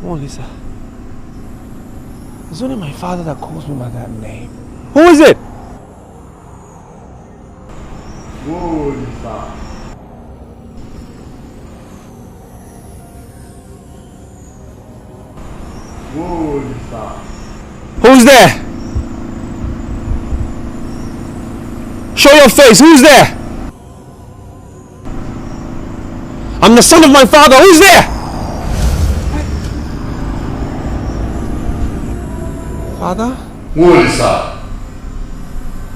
Oh, Lisa. It's only my father that calls me by that name. Who is it? Whoa, Lisa. Whoa, Lisa. Who's there? Show your face. Who's there? I'm the son of my father. Who's there? Father? Who is that?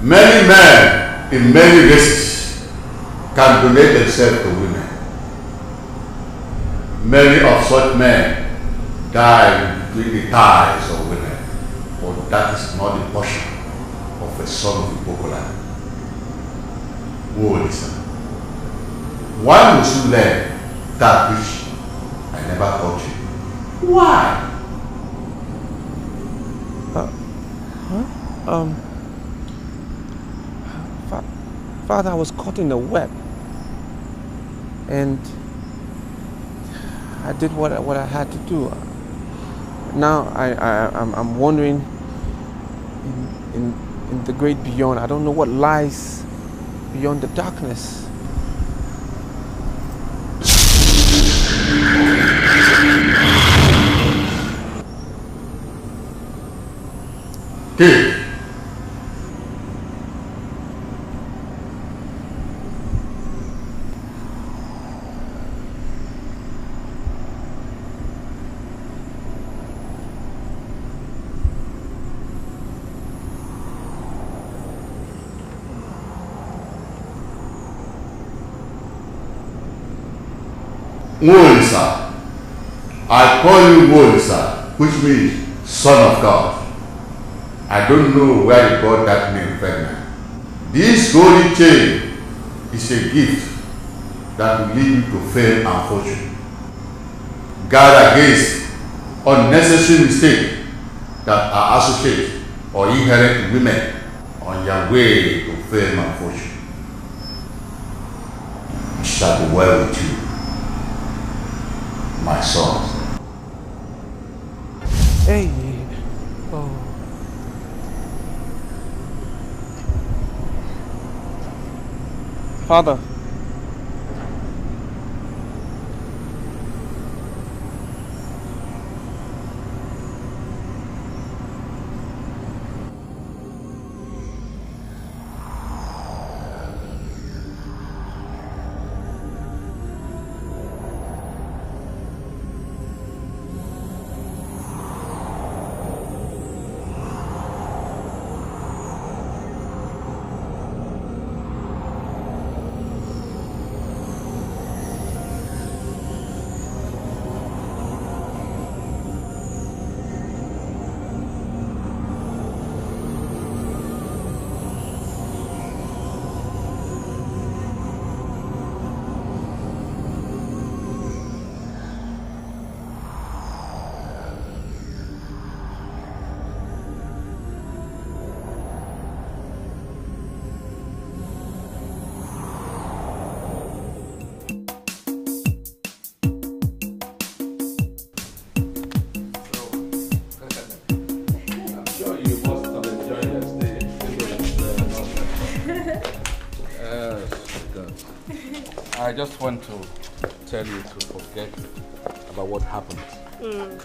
Many men in many races can donate themselves to women. Many of such men die between the thighs of women, but that is not the portion of a son of Ipokola. Who is that? Why must you learn that which I never taught you? Why? Father, I was caught in the web, and I did what I had to do. Now I'm wondering in the great beyond. I don't know what lies beyond the darkness. Hey. Wolisa. I call you Wolisa, which means son of God. I don't know where you got that name, Ferdinand. This golden chain is a gift that will lead you to fame and fortune. Guard against unnecessary mistakes that are associated or inherent in women on your way to fame and fortune. It shall be well with you, my son. Hey. Oh. Father. I just want to tell you to forget about what happened.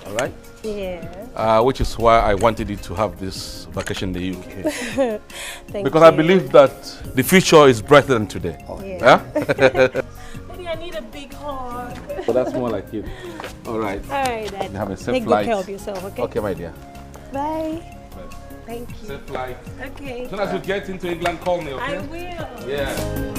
All right? Yeah. Which is why I wanted you to have this vacation in the UK. Thank because you. I believe that the future is brighter than today. Yeah. Maybe I need a big hug. So that's more like it. All right. All right, Dad. You have a safe Take flight. good care of yourself, okay? Okay, my dear. Bye. Thank you. Safe flight. Okay. As soon as you get into England, call me, okay? I will. Yeah.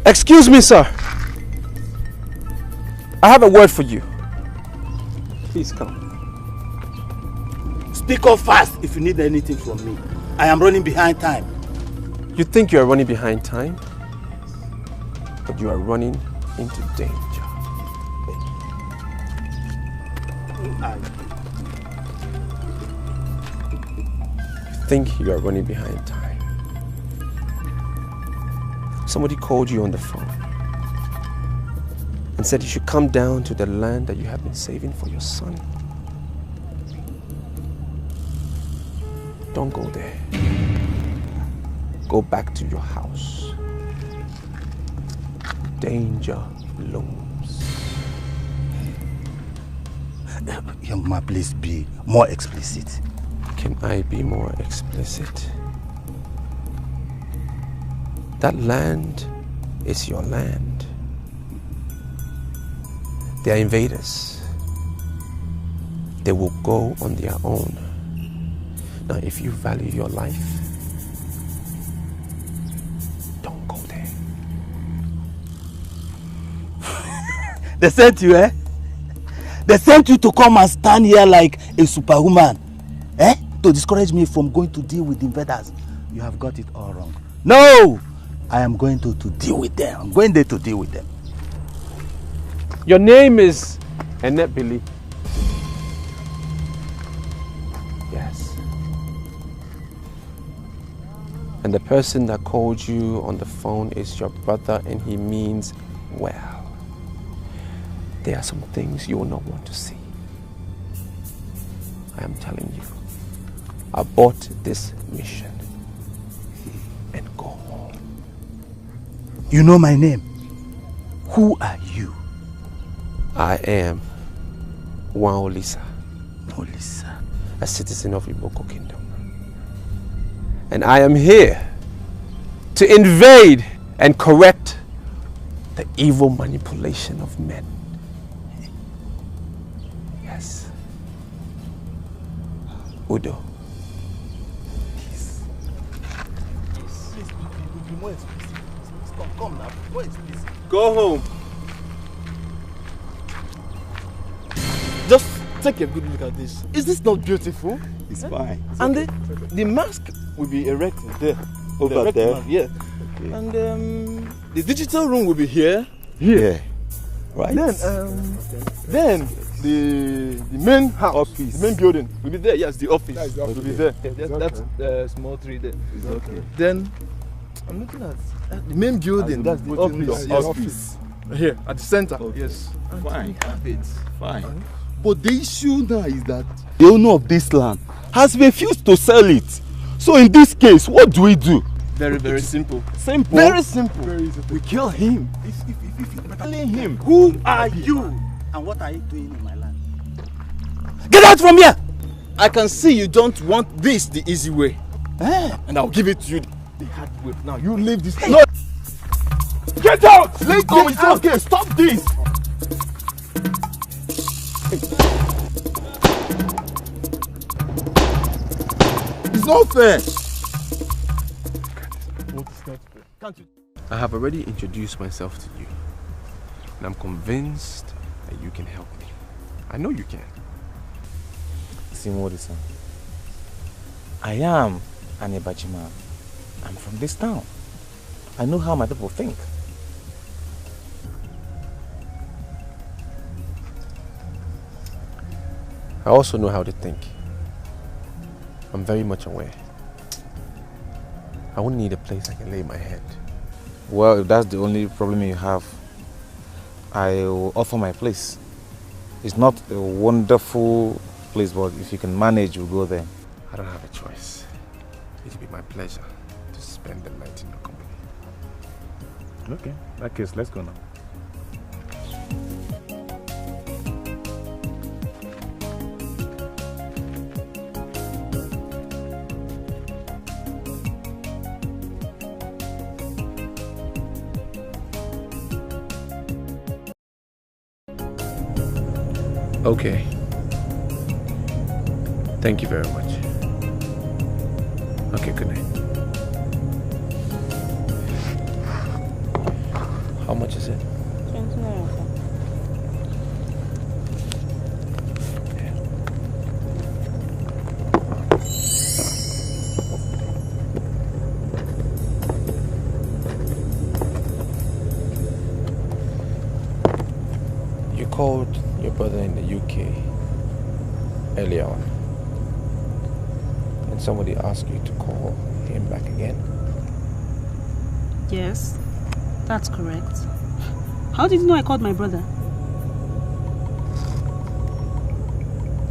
Excuse me, sir. I have a word for you. Please come. Speak up fast if you need anything from me. I am running behind time. You think you are running behind time, but you are running into danger. You think you are running behind time. Somebody called you on the phone and said you should come down to the land that you have been saving for your son. Don't go there. Go back to your house. Danger looms. Young man, please be more explicit. Can I be more explicit? That land is your land. They are invaders. They will go on their own. Now, if you value your life, don't go there. They sent you, eh? They sent you to come and stand here like a superwoman, eh? To discourage me from going to deal with invaders. You have got it all wrong. No! I am going to deal with them. I'm going there to deal with them. Your name is Annette Billy. Yes. And the person that called you on the phone is your brother, and he means well. There are some things you will not want to see. I am telling you. Abort this mission and go home. You know my name. Who are you? I am Olisa. Olisa. A citizen of Iboko Kingdom. And I am here to invade and correct the evil manipulation of men. Yes. Udo. Come now. Go home. Just take a good look at this. Is this not beautiful? It's fine. It's and okay. the mask will be erected there. Over there? Mask, yeah. Okay. And the digital room will be here. Here. Right. Then the main house, office. The main building will be there. Yes, the office will be there. That's the small tree there. It's okay. Then I'm looking at the main building. That's the office. Yes. Office. Here at the center. Okay. Yes. Fine. Fine. But the issue now is that the owner of this land has refused to sell it. So in this case, what do we do? Very, very simple. Simple? Very simple. Very simple. We kill him. Killing him. Who are you? And what are you doing in my land? Get out from here! I can see you don't want this the easy way. Eh? And I'll give it to you the hard way. Now you leave this. No! Get out! Let go! It's okay. Stop this! It's not fair. I have already introduced myself to you, and I'm convinced that you can help me. I know you can. Simodi-san, I am an Ibajima. I'm from this town. I know how my people think. I also know how to think. I'm very much aware. I won't need a place I can lay my head. Well, if that's the only problem you have, I will offer my place. It's not a wonderful place, but if you can manage, we'll go there. I don't have a choice. It'll be my pleasure to spend the night in your company. Okay, in that case, let's go now. Okay. Thank you very much. Okay, good night. How much is it? 20 naira. You called your brother in the UK earlier on, and somebody asked you to call him back again? Yes, that's correct. How did you know I called my brother?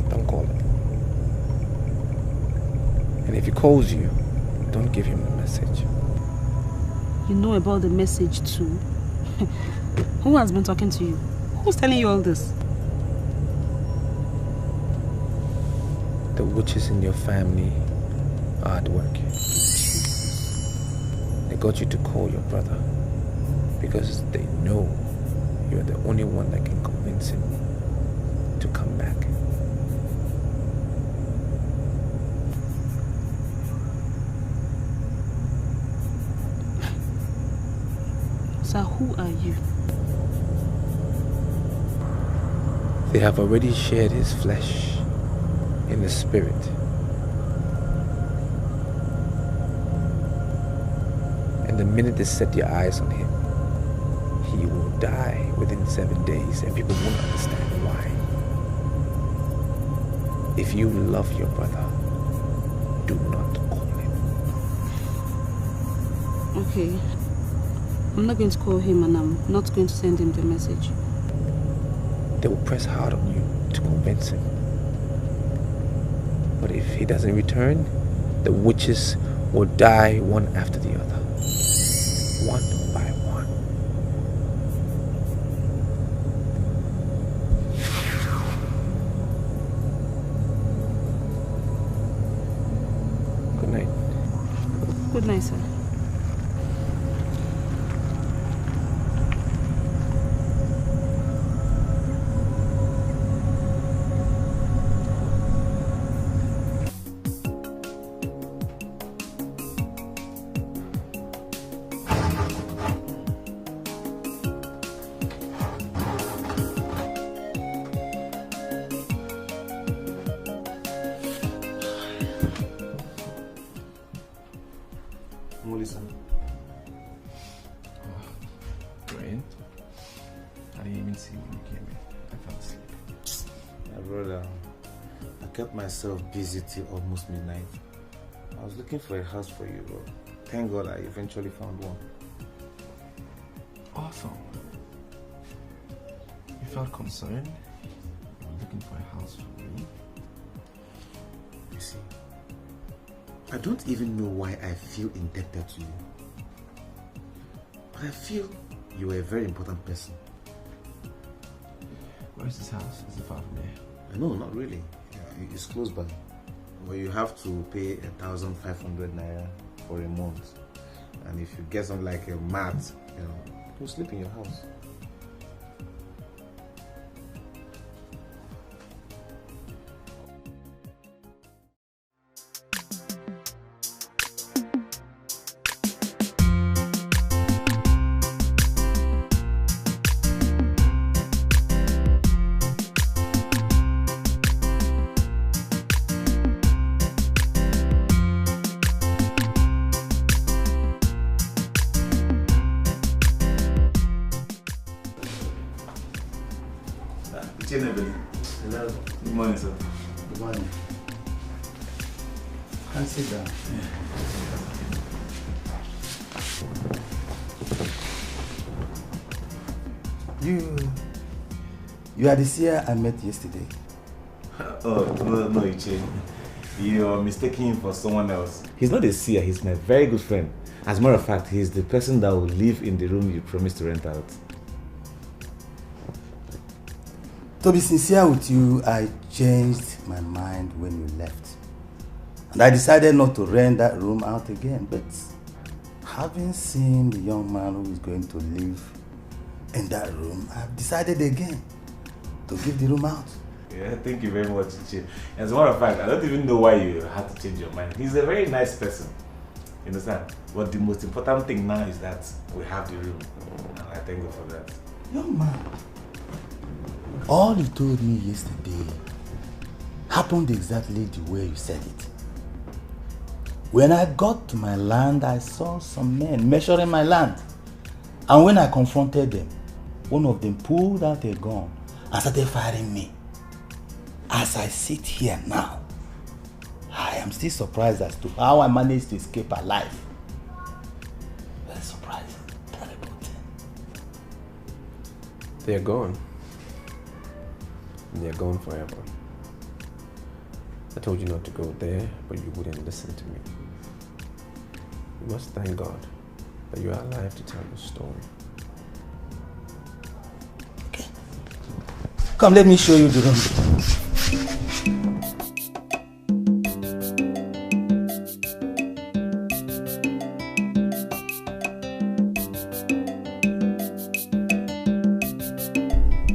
Don't call him. And if he calls you, don't give him the message. You know about the message too. Who has been talking to you? Who's telling you all this? The witches in your family are at work. They got you to call your brother because they know you're the only one that can convince him to come back. So who are you? They have already shared his flesh in the spirit. And the minute they set your eyes on him, he will die within 7 days, and people won't understand why. If you love your brother, do not call him. Okay. I'm not going to call him, and I'm not going to send him the message. They will press hard on you to convince him. But if he doesn't return, the witches will die one after the other. One by one. Good night. Good night, sir. Brain? I didn't even see when you came in. I fell asleep. My brother, I kept myself busy till almost midnight. I was looking for a house for you, bro. Thank God I eventually found one. Awesome. You felt concerned? Looking for a house for me? You see, I don't even know why I feel indebted to you. But I feel you are a very important person. Where is this house? Is it far from here? No, not really. It's close by. Well, you have to pay 1,500 naira for a month. And if you get something like a mat, you'll sleep in your house. Hello. Good morning, sir. Good morning. Can sit down. You are the seer I met yesterday. Oh, no, Iche. You're mistaking him for someone else. He's not a seer, he's my very good friend. As a matter of fact, he's the person that will live in the room you promised to rent out. To be sincere with you, I changed my mind when you left. And I decided not to rent that room out again. But having seen the young man who is going to live in that room, I've decided again to give the room out. Yeah, thank you very much, Iche. As a matter of fact, I don't even know why you had to change your mind. He's a very nice person. You understand? But the most important thing now is that we have the room. And I thank you for that. Young man, all you told me yesterday happened exactly the way you said it. When I got to my land, I saw some men measuring my land. And when I confronted them, one of them pulled out a gun and started firing me. As I sit here now, I am still surprised as to how I managed to escape alive. Very surprising, terrible thing. They're gone. And they're gone forever. I told you not to go there, but you wouldn't listen to me. You must thank God that you are alive to tell your story. Okay. Come, let me show you the room.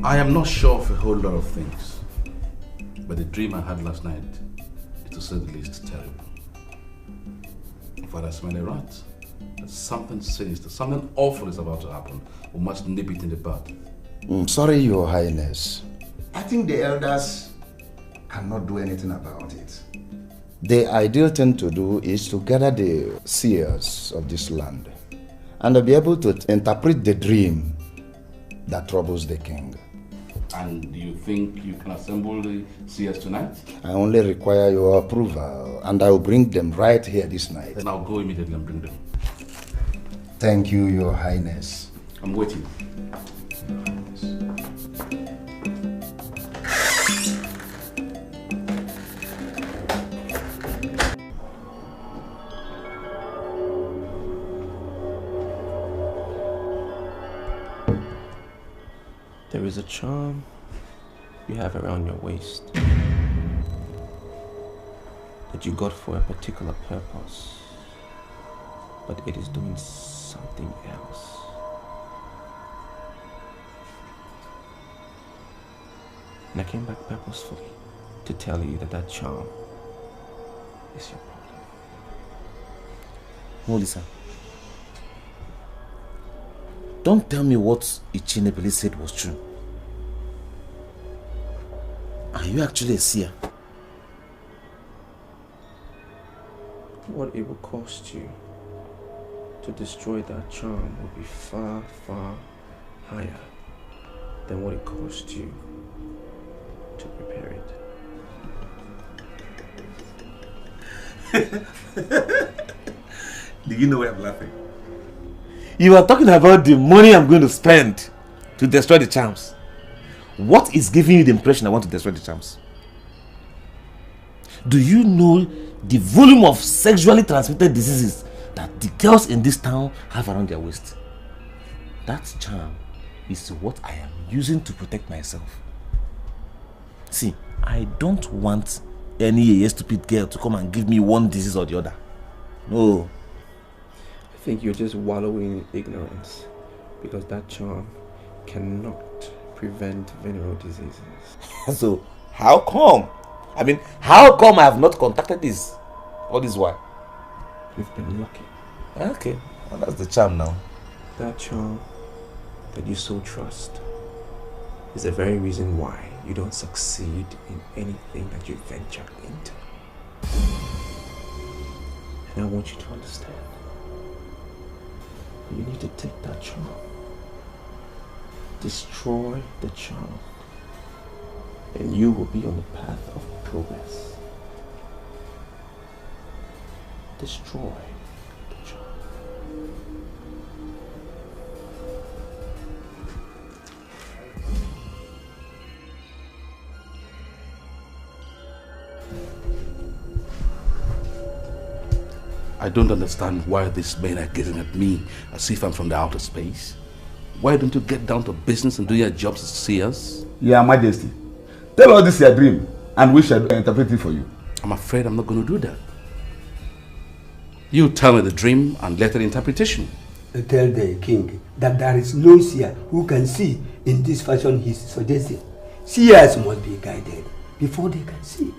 I am not sure of a whole lot of things, but the dream I had last night is, to say the least, terrible. If I smell a rat, that something sinister, something awful is about to happen. We must nip it in the bud. Sorry, Your Highness. I think the elders cannot do anything about it. The ideal thing to do is to gather the seers of this land and be able to interpret the dream that troubles the king. And do you think you can assemble the seers tonight? I only require your approval, and I will bring them right here this night. Then I'll go immediately and bring them. Thank you, Your Highness. I'm waiting. There is a charm you have around your waist that you got for a particular purpose, but it is doing something else. And I came back purposefully to tell you that that charm is your problem. Molisa, don't tell me what Ichinebele said was true. Are you actually a seer? What it will cost you to destroy that charm will be far, far higher than what it cost you to prepare it. Do you know why I'm laughing? You are talking about the money I'm going to spend to destroy the charms. What is giving you the impression I want to destroy the charms? Do you know the volume of sexually transmitted diseases that the girls in this town have around their waist? That charm is what I am using to protect myself. See, I don't want any stupid girl to come and give me one disease or the other. No. I think you're just wallowing in ignorance, because that charm cannot prevent venereal diseases. So, how come? I mean, how come I have not contacted this all this while? You've been lucky. Okay, well, that's the charm now. That charm that you so trust is the very reason why you don't succeed in anything that you venture into. And I want you to understand. You need to take that charm, destroy the charm, and you will be on the path of progress. Destroy the charm. I don't understand why these men are gazing at me as if I'm from the outer space. Why don't you get down to business and do your jobs as seers? Your Majesty, tell us this your dream and we shall interpret it for you. I'm afraid I'm not going to do that. You tell me the dream and let the interpretation. Tell the king that there is no seer who can see in this fashion he is suggesting. Seers must be guided before they can see.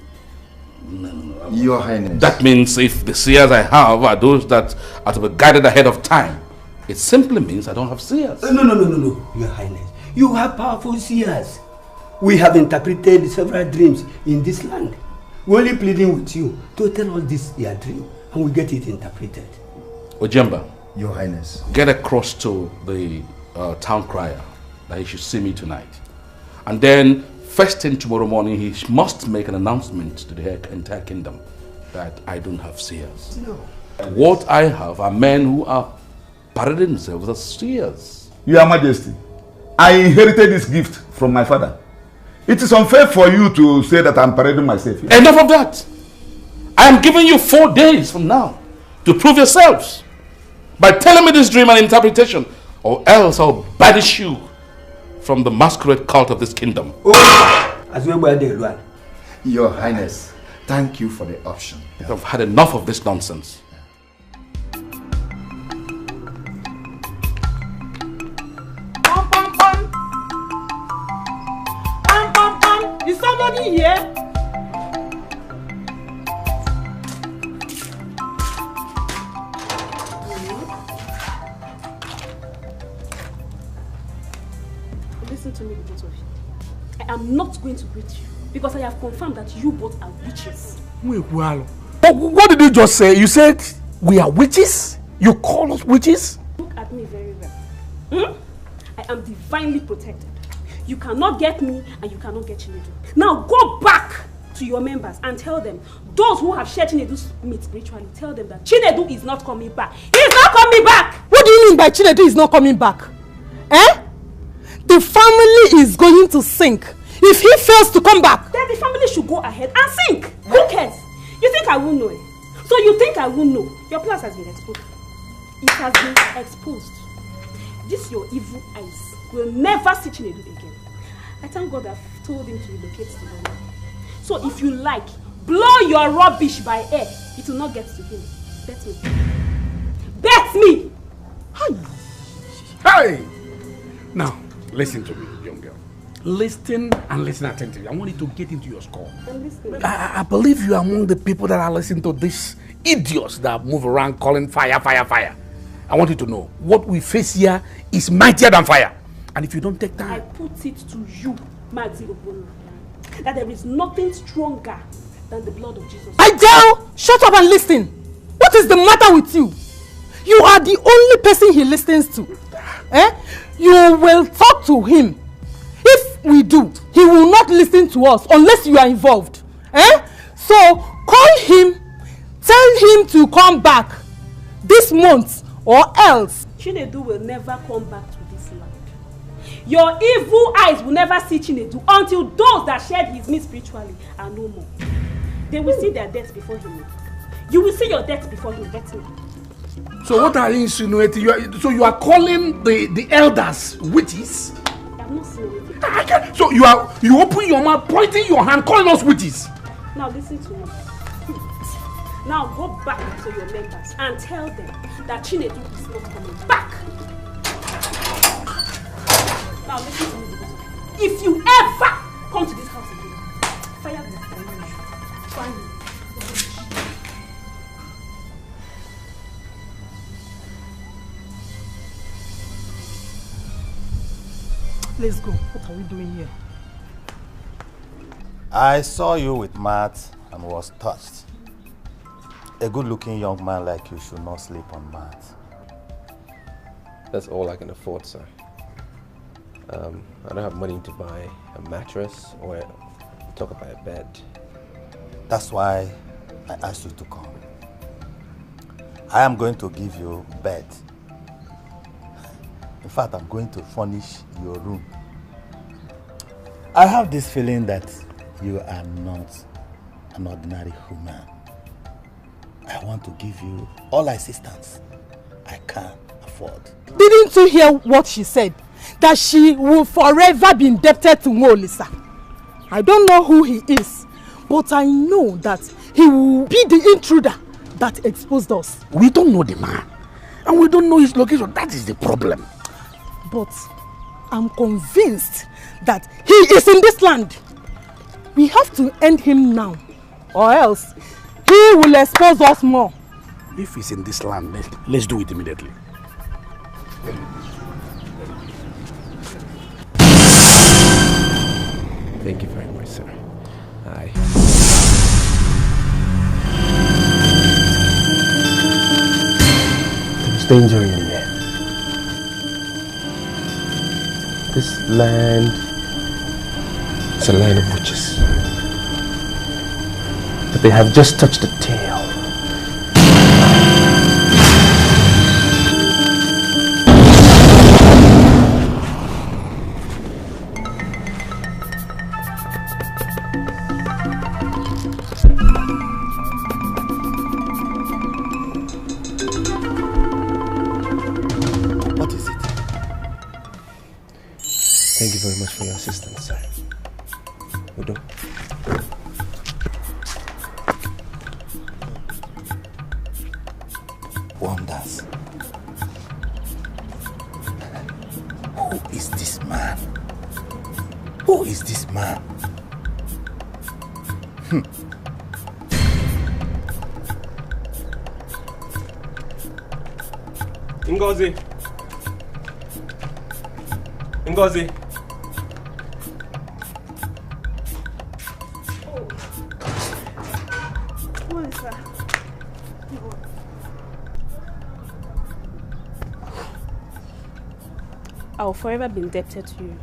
No. Your Highness. That means if the seers I have are those that are to be guided ahead of time, it simply means I don't have seers. No, Your Highness. You have powerful seers. We have interpreted several dreams in this land. We're only pleading with you to tell us this your dream and we get it interpreted. Ojemba. Your Highness. Get across to the town crier that he should see me tonight. And then, first thing tomorrow morning, he must make an announcement to the entire kingdom that I don't have seers. No. What I have are men who are parading themselves as seers. Your Majesty, I inherited this gift from my father. It is unfair for you to say that I'm parading myself here. Enough of that. I am giving you 4 days from now to prove yourselves by telling me this dream and interpretation, or else I'll banish you from the masquerade cult of this kingdom. Your Highness, thank you for the option. I've had enough of this nonsense. Is somebody here? Listen to me, both of you. I am not going to greet you because I have confirmed that you both are witches. What did you just say? You said we are witches? You call us witches? Look at me very well. I am divinely protected. You cannot get me and you cannot get Chinedu. Now go back to your members and tell them, those who have shared Chinedu's meat spiritually, tell them that Chinedu is not coming back. He is not coming back! What do you mean by Chinedu is not coming back? The family is going to sink. If he fails to come back, then the family should go ahead and sink. Who cares? You think I won't know it? So you think I won't know? Your plans has been exposed. It has been exposed. This your evil eyes will never see Chinedu again. I thank God I've told him to relocate to London. So if you like, blow your rubbish by air. It will not get to him. Bet me. Bet me! Hey! Now, listen to me, young girl. Listen and listen attentively. I want you to get into your skull. I'm listening. I believe you are among the people that are listening to these idiots that move around calling fire, fire, fire. I want you to know, what we face here is mightier than fire. And if you don't take time... I put it to you, Magzi Obono, that there is nothing stronger than the blood of Jesus. Adele, shut up and listen. What is the matter with you? You are the only person he listens to. You will talk to him. If we do, he will not listen to us unless you are involved. So call him, tell him to come back this month or else. Chinedu will never come back to this land. Your evil eyes will never see Chinedu until those that shared his meat spiritually are no more. They will see their death before him. You will see your death before him. That's me. So what are you insinuating? You are calling the elders witches? I'm not saying it. So you open your mouth, pointing your hand, calling us witches? Now listen to me. Now go back to your members and tell them that Chinedu is not coming back. Now listen to me. If you ever come to this house again, fire will find you. Let's go. What are we doing here? I saw you with Matt and was touched. A good-looking young man like you should not sleep on Matt. That's all I can afford, sir. I don't have money to buy a mattress or talk about a bed. That's why I asked you to come. I am going to give you a bed. In fact, I'm going to furnish your room. I have this feeling that you are not an ordinary human. I want to give you all assistance I can afford. Didn't you hear what she said? That she will forever be indebted to Olisa. I don't know who he is, but I know that he will be the intruder that exposed us. We don't know the man, and we don't know his location. That is the problem. But I'm convinced that he is in this land. We have to end him now or else he will expose us more. If he's in this land, let's do it immediately. Thank you very much, sir. There's danger in here. This land is a land of witches. But they have just touched the tail. What is it? Thank you very much for your assistance, sir. Udo. Wonders. Who is this man? Who is this man? Ngozi. Ngozi. What is that? I'll forever be indebted to you.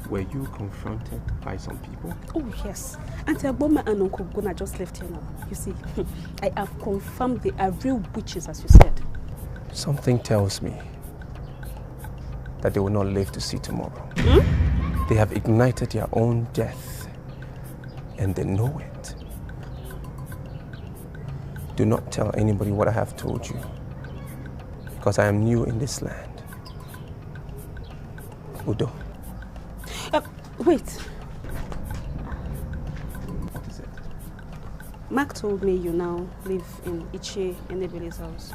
Were you confronted by some people? Oh, yes. Auntie Agboma and Uncle Gona just left here now. You see, I have confirmed they are real witches, as you said. Something tells me that they will not live to see tomorrow. Hmm? They have ignited their own death, and they know it. Do not tell anybody what I have told you, because I am new in this land. Udo. Wait. What is it? Mark told me you now live in Ichie Enebele's house.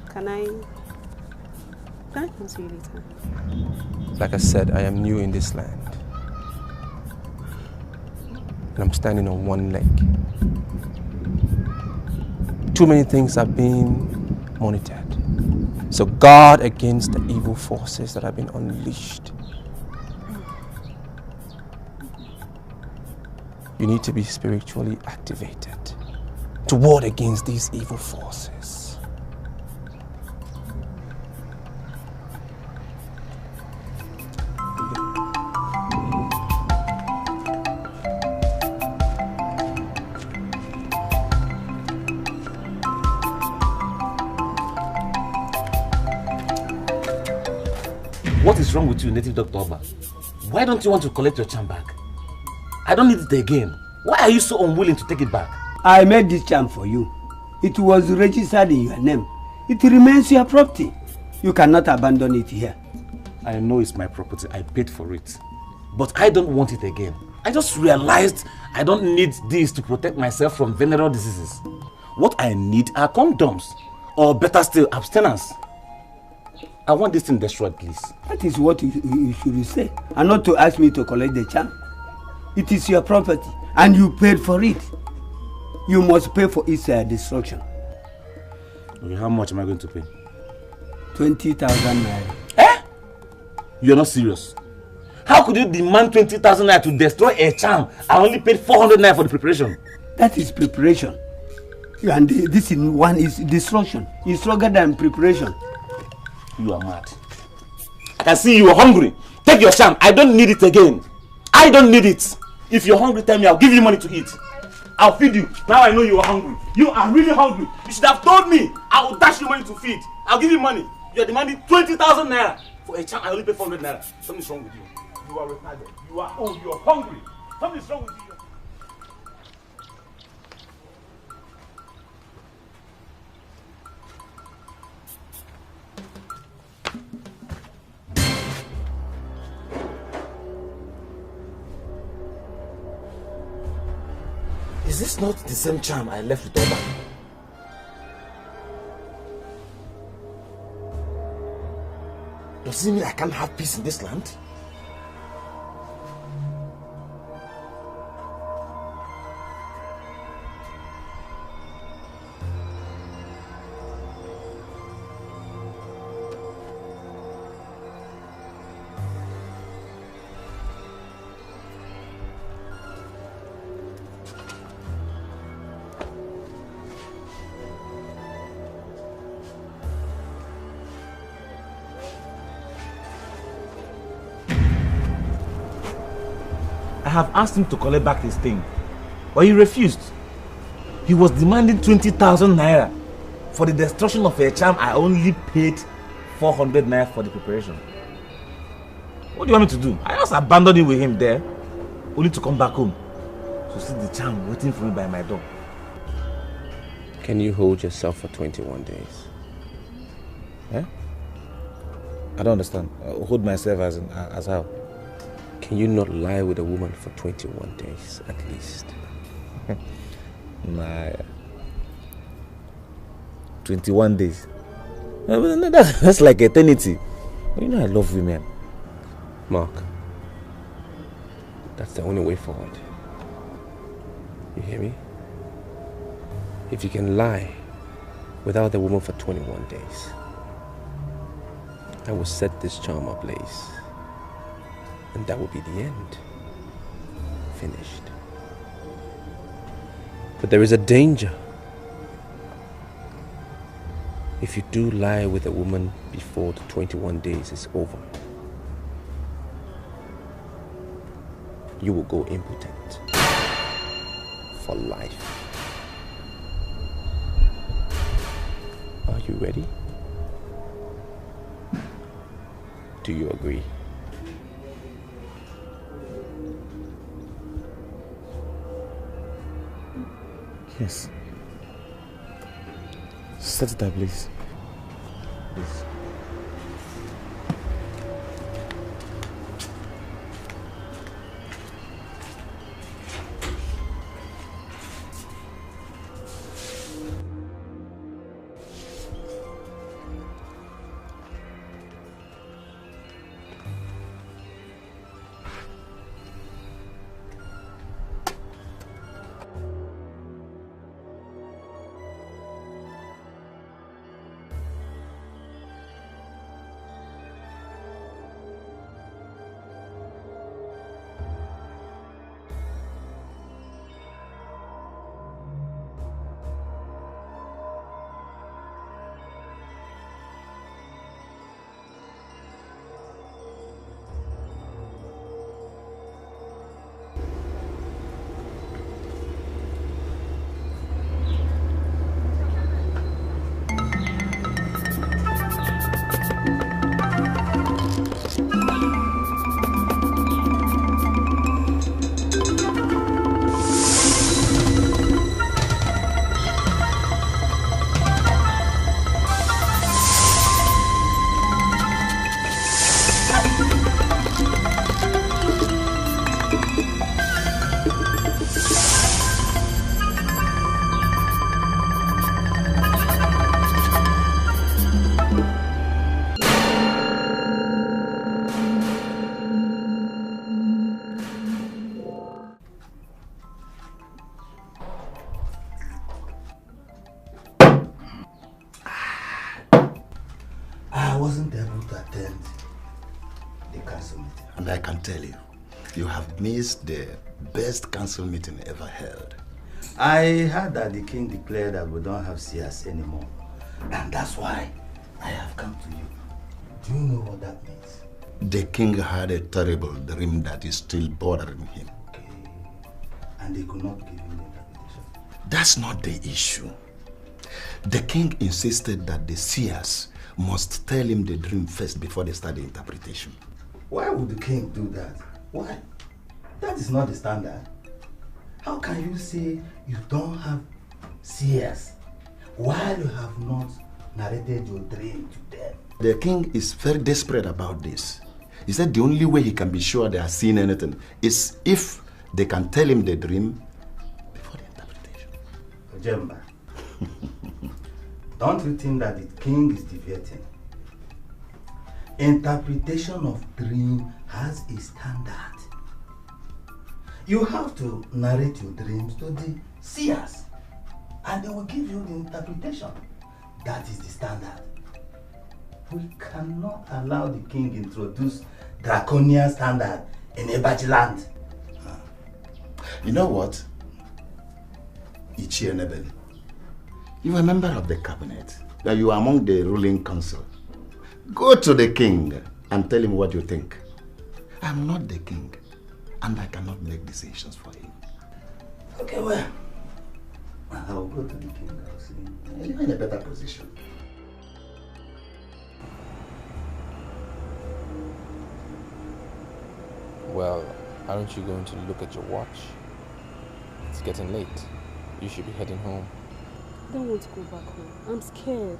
Can I come see you later? Like I said, I am new in this land. And I'm standing on one leg. Too many things are being monitored. So guard against the evil forces that have been unleashed. You need to be spiritually activated to ward against these evil forces. What is wrong with you, native Dr. Oba? Why don't you want to collect your charm back? I don't need it again. Why are you so unwilling to take it back? I made this charm for you. It was registered in your name. It remains your property. You cannot abandon it here. I know it's my property. I paid for it. But I don't want it again. I just realized I don't need this to protect myself from venereal diseases. What I need are condoms. Or better still, abstinence. I want this thing destroyed, please. That is what you should say. And not to ask me to collect the charm. It is your property. And you paid for it. You must pay for its destruction. Okay, how much am I going to pay? 20,000 naira. Eh? You're not serious. How could you demand 20,000 naira to destroy a charm? I only paid 400 naira for the preparation. That is preparation. And this one is destruction. It's stronger than preparation. You are mad. I can see you are hungry. Take your charm. I don't need it again. I don't need it. If you're hungry, tell me. I'll give you money to eat. I'll feed you. Now I know you are hungry. You are really hungry. You should have told me. I will dash you money to feed. I'll give you money. You are demanding 20,000 naira for a charm. I only pay 400 naira. Something's wrong with you. You are retarded. You are old. You are hungry. Something's wrong with you. Is this not the same charm I left with Oba? Does it mean I can't have peace in this land? have asked him to collect back his thing, but he refused. He was demanding 20,000 naira for the destruction of a charm I only paid 400 naira for the preparation. What do you want me to do? I just abandoned him with him there, only to come back home to see the charm waiting for me by my door. Can you hold yourself for 21 days? Eh? I don't understand. Hold myself as how? Can you not lie with a woman for 21 days at least? Nah. 21 days. That's like eternity. You know I love women. Mark, that's the only way forward. You hear me? If you can lie without the woman for 21 days, I will set this charm ablaze. And that will be the end. Finished. But there is a danger. If you do lie with a woman before the 21 days is over, you will go impotent for life. Are you ready? Do you agree? Yes. Set it up, please. Please. Missed the best council meeting ever held. I heard that the king declared that we don't have seers anymore. And that's why I have come to you. Do you know what that means? The king had a terrible dream that is still bothering him. Okay. And they could not give him the interpretation. That's not the issue. The king insisted that the seers must tell him the dream first before they start the interpretation. Why would the king do that? Why? That is not the standard. How can you say you don't have seers while you have not narrated your dream to them? The king is very desperate about this. He said the only way he can be sure they are seeing anything is if they can tell him the dream before the interpretation. Ojemba, don't you think that the king is deviating? Interpretation of dream has a standard. You have to narrate your dreams to the seers, and they will give you the interpretation. That is the standard. We cannot allow the king introduce draconian standard in Ebaji land. You know what? Ichie Nebeli, you are a member of the cabinet. You are among the ruling council. Go to the king and tell him what you think. I'm not the king. and I cannot make decisions for him. Okay, well, I'll go to the king and see. You're in a better position. Well, aren't you going to look at your watch? It's getting late. You should be heading home. I don't want to go back home. I'm scared.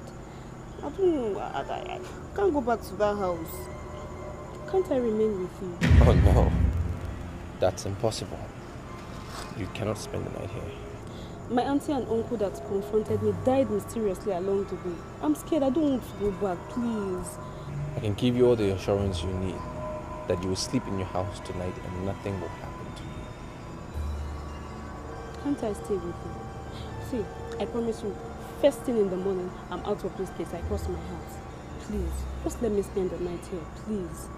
I don't know. I can't go back to that house. Can't I remain with you? Oh no. That's impossible. You cannot spend the night here. My auntie and uncle that confronted me died mysteriously along the way. I'm scared. I don't want to go back, please. I can give you all the assurance you need that you will sleep in your house tonight and nothing will happen to you. Can't I stay with you? See, I promise you, first thing in the morning, I'm out of this place. I cross my house. Please, just let me spend the night here, please.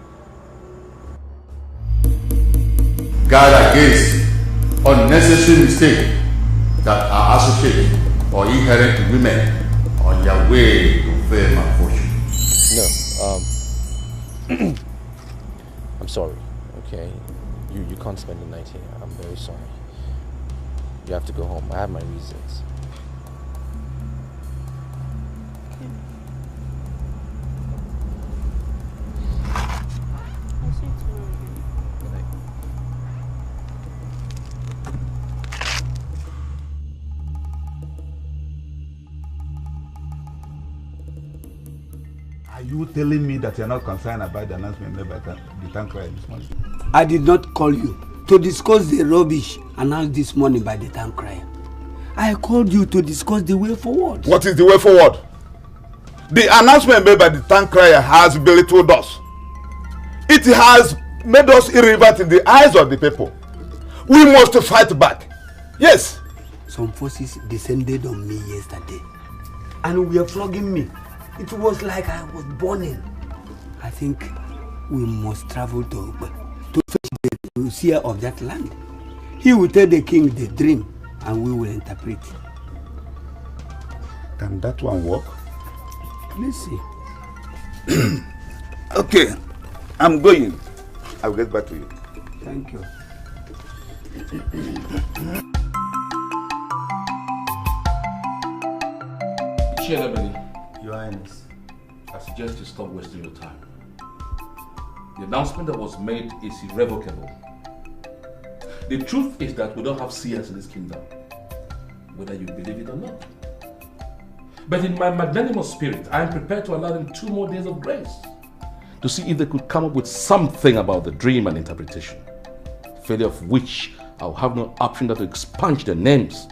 Guard against unnecessary mistakes that are associated or inherent to women on their way to fame and fortune. No, I'm sorry, okay? You can't spend the night here. I'm very sorry. You have to go home. I have my reasons. I'll see you tomorrow. Good night. Are you telling me that you're not concerned about the announcement made by the town crier this morning? I did not call you to discuss the rubbish announced this morning by the town crier. I called you to discuss the way forward. What is the way forward? The announcement made by the town crier has belittled us. It has made us irrelevant in the eyes of the people. We must fight back. Yes. Some forces descended on me yesterday and were flogging me. It was like I was burning. I think we must travel to Ugbe to fetch the seer of that land. He will tell the king the dream and we will interpret. Can that one work? Let's see. Okay, I'm going. I'll get back to you. Thank you. Your Highness, I suggest you stop wasting your time. The announcement that was made is irrevocable. The truth is that we don't have seers in this kingdom, whether you believe it or not. But in my magnanimous spirit, I am prepared to allow them 2 more days of grace to see if they could come up with something about the dream and interpretation, failure of which I will have no option than to expunge their names,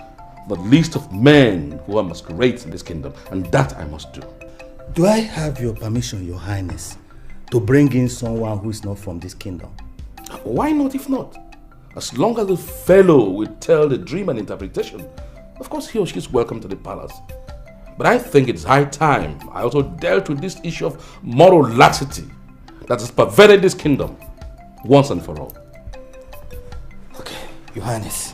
the list of men who are masquerades in this kingdom, and that I must do. Do I have your permission, Your Highness, to bring in someone who is not from this kingdom? Why not if not? As long as the fellow will tell the dream and interpretation, of course he or she is welcome to the palace. But I think it's high time I also dealt with this issue of moral laxity that has pervaded this kingdom once and for all. Okay, Your Highness,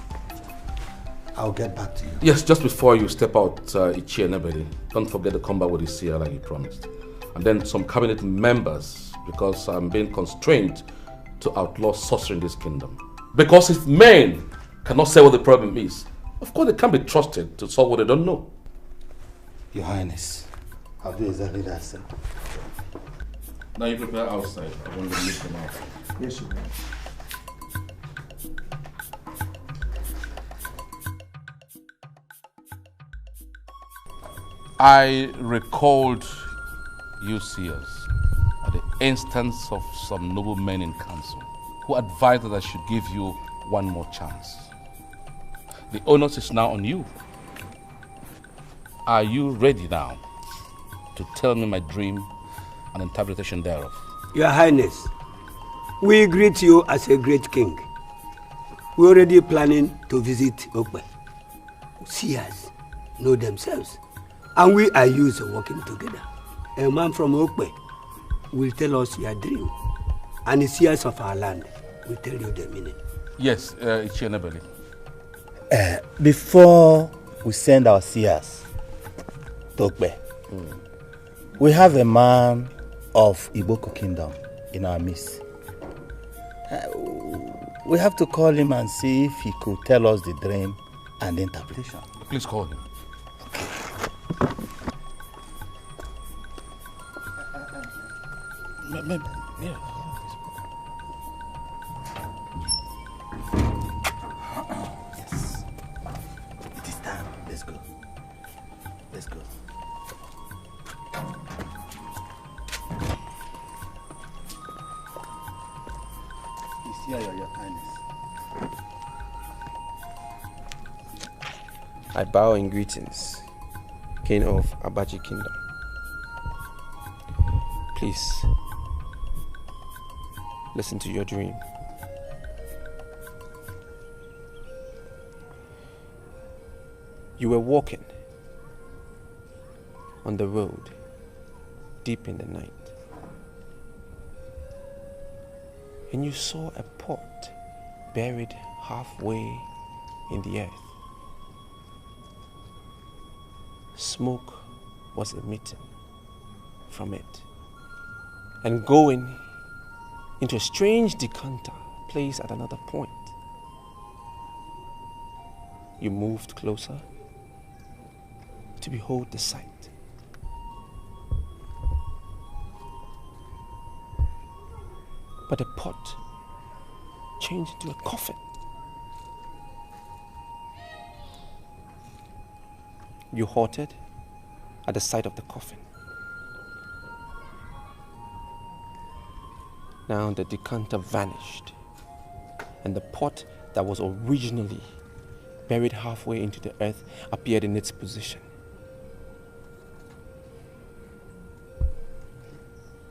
I'll get back to you. Yes, just before you step out, Ichie and Ebele, don't forget to come back with the seer like you promised. And then some cabinet members, because I'm being constrained to outlaw sorcery in this kingdom. Because if men cannot say what the problem is, of course they can't be trusted to solve what they don't know. Your Highness, I'll do exactly that, sir. Now you prepare outside. I want to leave them out. Yes, Your Highness. I recalled you seers at the instance of some noble men in council who advised that I should give you one more chance. The onus is now on you. Are you ready now to tell me my dream and interpretation thereof? Your Highness, we greet you as a great king. We're already planning to visit Okbe. Seers know themselves, and we are used to working together. A man from Okbe will tell us your dream, and the seers of our land will tell you the meaning. Yes, Ichie and Ebele. Before we send our seers to Okbe, we have a man of Iboko Kingdom in our midst. We have to call him and see if he could tell us the dream and the interpretation. Please call him. Yeah. Yes. It is time. Let's go. Let's go. It's here, Your Highness. I bow in greetings, King of Abaji Kingdom. Please, listen to your dream. You were walking on the road deep in the night, and you saw a pot buried halfway in the earth. Smoke was emitting from it and going into a strange decanter placed at another point. You moved closer to behold the sight. But the pot changed into a coffin. You halted at the sight of the coffin. Now the decanter vanished, and the pot that was originally buried halfway into the earth appeared in its position.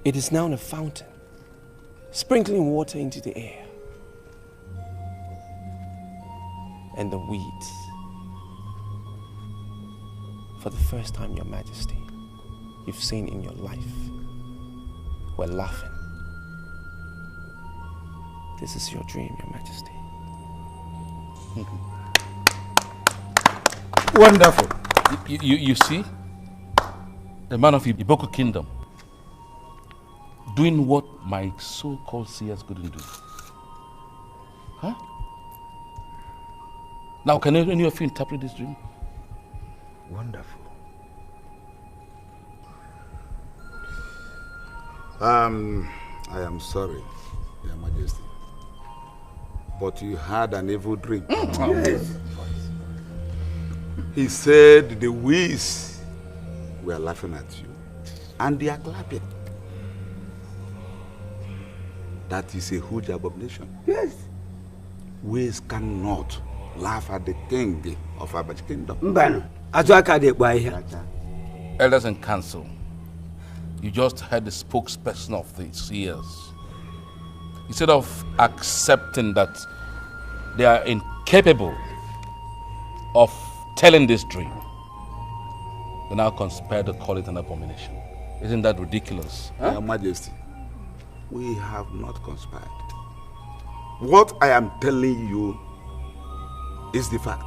It is now a fountain, sprinkling water into the air. And the weeds, for the first time, Your Majesty, you've seen in your life, were laughing. This is your dream, Your Majesty. Wonderful. You see, the man of Iboko Kingdom doing what my so-called seers couldn't do. Huh? Now, can any of you interpret this dream? Wonderful. I am sorry, Your Majesty, but you had an evil dream. Yes. He said the weeds were laughing at you, and they are clapping. That is a huge abomination. Yes. Weeds cannot laugh at the king of Abaji Kingdom. Mbano, Elders and council, you just heard the spokesperson of the seers. Instead of accepting that they are incapable of telling this dream, they now conspire to call it an abomination. Isn't that ridiculous? Huh? Your Majesty, we have not conspired. What I am telling you is the fact.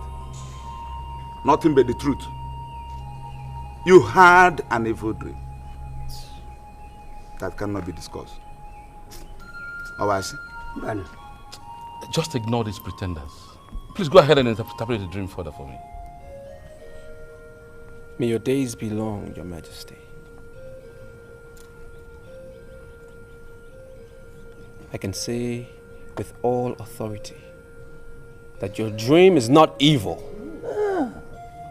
Nothing but the truth. You had an evil dream that cannot be discussed. Oh, I see. Just ignore these pretenders. Please go ahead and interpret the dream further for me. May your days be long, Your Majesty. I can say with all authority that your dream is not evil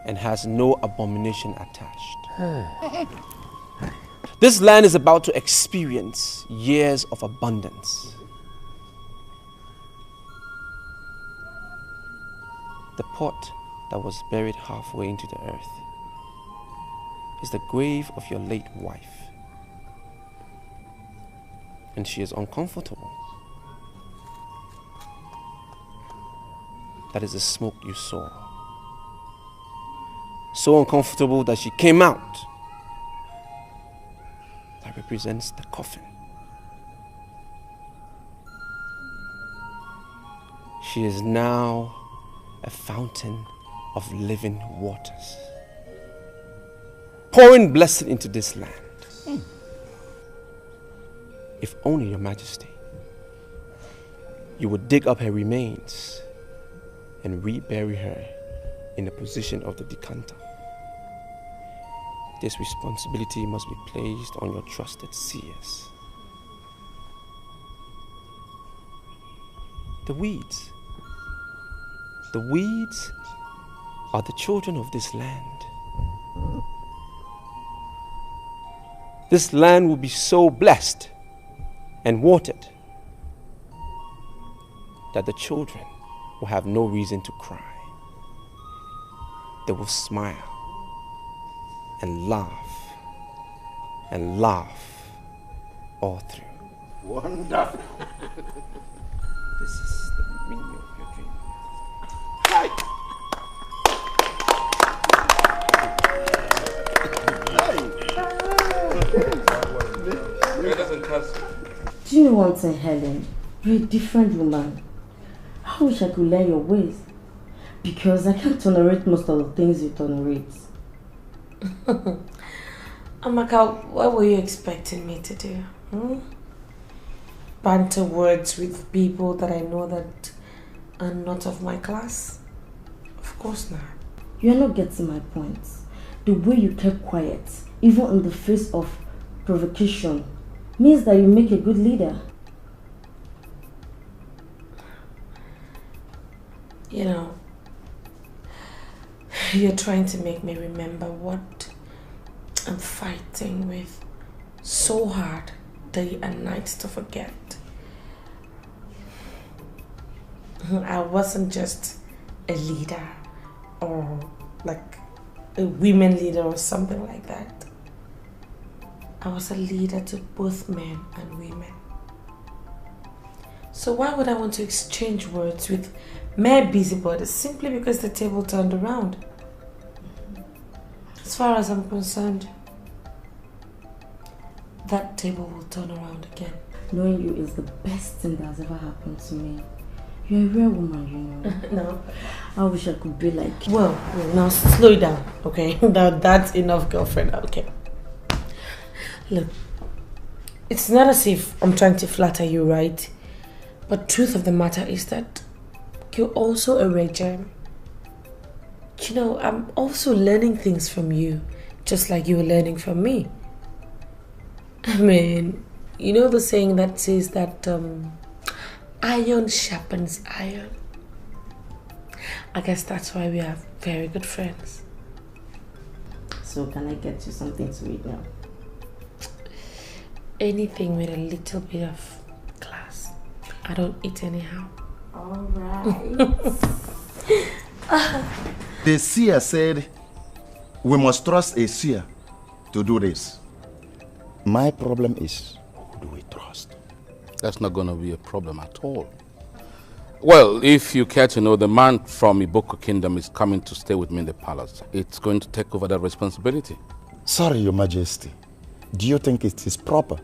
and has no abomination attached. This land is about to experience years of abundance. The pot that was buried halfway into the earth is the grave of your late wife. And she is uncomfortable. That is the smoke you saw. So uncomfortable that she came out. That represents the coffin. She is now a fountain of living waters, pouring blessing into this land. If only Your Majesty you would dig up her remains and rebury her in the position of the decanter. This responsibility must be placed on your trusted seers. The weeds are the children of this land. This land will be so blessed and watered that the children will have no reason to cry. They will smile and laugh all through. Wonderful. This is the meaning of your dream. Do you know one thing, Helen? You're a different woman. I wish I could learn your ways. Because I can't tolerate most of the things you tolerate. Amaka, what were you expecting me to do? Banter words with people that I know that are not of my class? Of course not. You're not getting my point. The way you kept quiet, even in the face of provocation, means that you make a good leader. You know, you're trying to make me remember what I'm fighting with so hard day and night to forget. I wasn't just a leader or like a women leader or something like that. I was a leader to both men and women. So why would I want to exchange words with mere busybodies simply because the table turned around? As far as I'm concerned, that table will turn around again. Knowing you is the best thing that has ever happened to me. You're a real woman, you know. No. I wish I could be like you. Well, now slow down, okay? Now that's enough, girlfriend, okay? Look, it's not as if I'm trying to flatter you, right? But truth of the matter is that you're also a rare gem. You know, I'm also learning things from you, just like you were learning from me. I mean, you know the saying that says that iron sharpens iron. I guess that's why we are very good friends. So can I get you something to eat now? Anything with a little bit of class. I don't eat anyhow. Alright. The seer said we must trust a seer to do this. My problem is, who do we trust? That's not going to be a problem at all. Well, if you care to know, the man from Iboko Kingdom is coming to stay with me in the palace. It's going to take over that responsibility. Sorry, Your Majesty. Do you think it is proper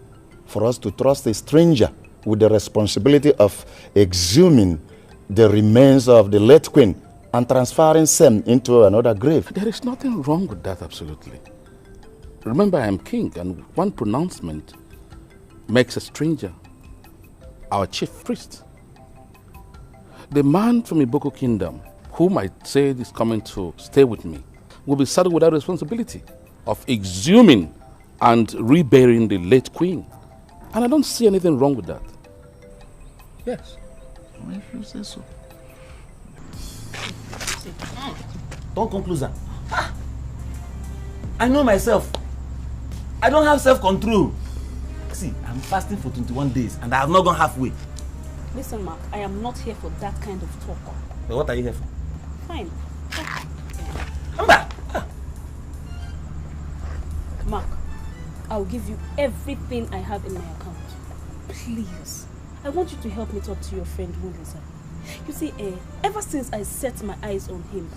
for us to trust a stranger with the responsibility of exhuming the remains of the late queen and transferring them into another grave? There is nothing wrong with that, absolutely. Remember, I am king, and one pronouncement makes a stranger our chief priest. The man from Iboko Kingdom, whom I say is coming to stay with me, will be saddled with that responsibility of exhuming and reburying the late queen. And I don't see anything wrong with that. Yes. If you say so. Don't come closer. I know myself. I don't have self-control. See, I'm fasting for 21 days and I have not gone halfway. Listen, Mark, I am not here for that kind of talk. But what are you here for? Fine. Amba! Mark, I'll give you everything I have in my account. Please. I want you to help me talk to your friend Wilson. You see, ever since I set my eyes on him,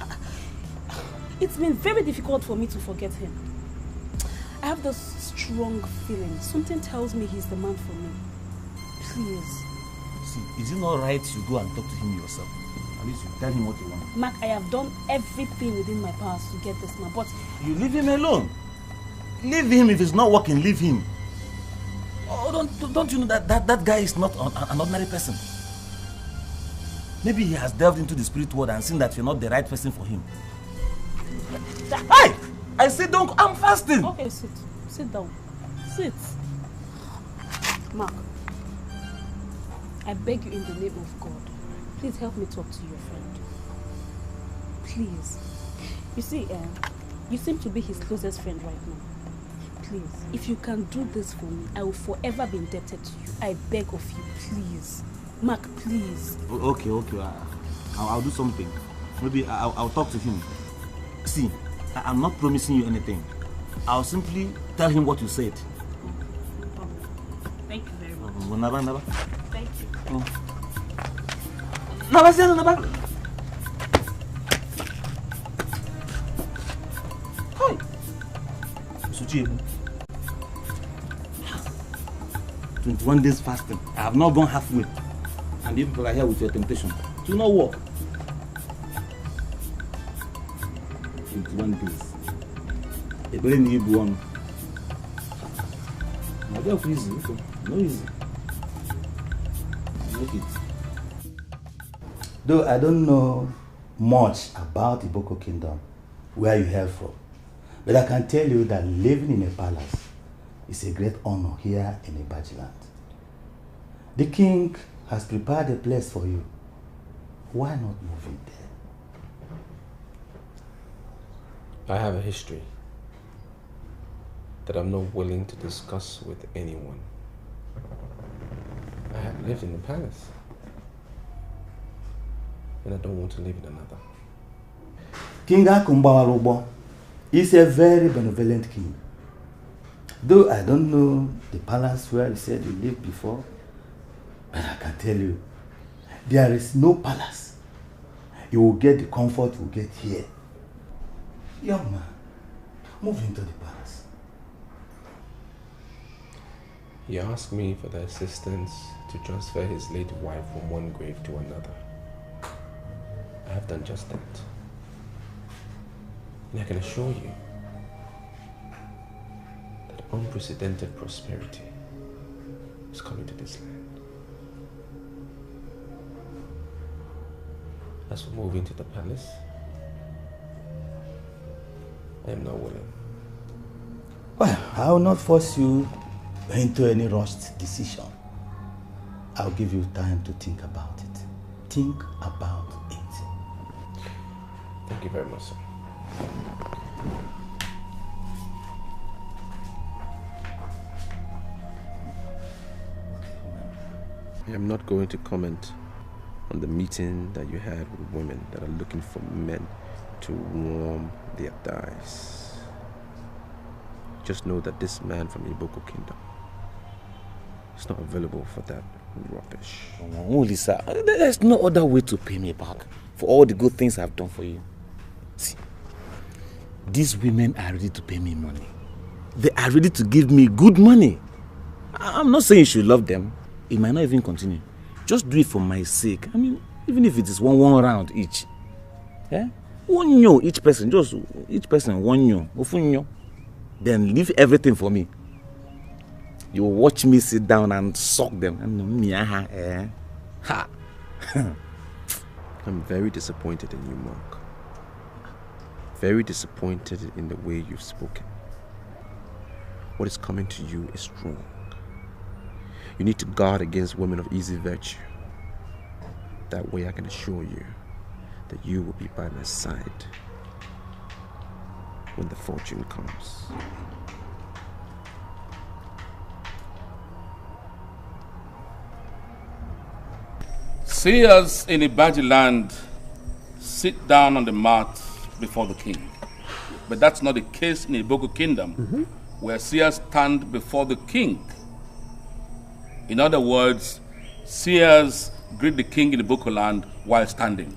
it's been very difficult for me to forget him. I have this strong feeling. Something tells me he's the man for me. Please. See, is it not right you go and talk to him yourself? At least you tell him what you want. Mark, I have done everything within my powers to get this man, but... You leave him alone. Leave him. If it's not working, leave him. Oh, don't you know that guy is not an ordinary person? Maybe he has delved into the spirit world and seen that you're not the right person for him. Hey! I said don't, I'm fasting. Okay, sit. Sit down. Sit. Mark, I beg you in the name of God, please help me talk to your friend. Please. You see, you seem to be his closest friend right now. Please, if you can do this for me, I will forever be indebted to you. I beg of you, please. Mark, please. Okay. I'll do something. Maybe I'll talk to him. See, I'm not promising you anything. I'll simply tell him what you said. Thank you very much. Naba. Thank you. Naba. Hi. Suchi. 21 days fasting. I have not gone halfway. And you people are here with your temptation. Do not work. 21 days. A very new one. Not that easy. No easy. Make it. Though I don't know much about the Boko Kingdom, where you hail from, but I can tell you that living in a palace is a great honor here in Ibajiland. The king has prepared a place for you. Why not move in there? I have a history that I'm not willing to discuss with anyone. I have lived in the palace, and I don't want to live in another. King Akumbawarubo is a very benevolent king. Though I don't know the palace where he said he lived before, but I can tell you, there is no palace you will get the comfort you will get here. Young man, move into the palace. He asked me for the assistance to transfer his late wife from one grave to another. I have done just that. And I can assure you that unprecedented prosperity is coming to this land. As for moving to the palace, I am not willing. Well, I will not force you into any rushed decision. I'll give you time to think about it. Think about it. Thank you very much, sir. I am not going to comment on the meeting that you had with women that are looking for men to warm their thighs. Just know that this man from Iboko Kingdom is not available for that rubbish. Oh, Lisa, there's no other way to pay me back for all the good things I've done for you. See, these women are ready to pay me money. They are ready to give me good money. I'm not saying you should love them. It might not even continue. Just do it for my sake. I mean, even if it is one round each. Yeah? One yo each person. Just each person one yo. Then leave everything for me. You watch me sit down and suck them. I'm very disappointed in you, Mark. Very disappointed in the way you've spoken. What is coming to you is strong. You need to guard against women of easy virtue. That way I can assure you that you will be by my side when the fortune comes. Seers in Ibaji land sit down on the mat before the king. But that's not the case in Iboko Kingdom, where seers stand before the king. In other words, seers greet the king in Iboko land while standing.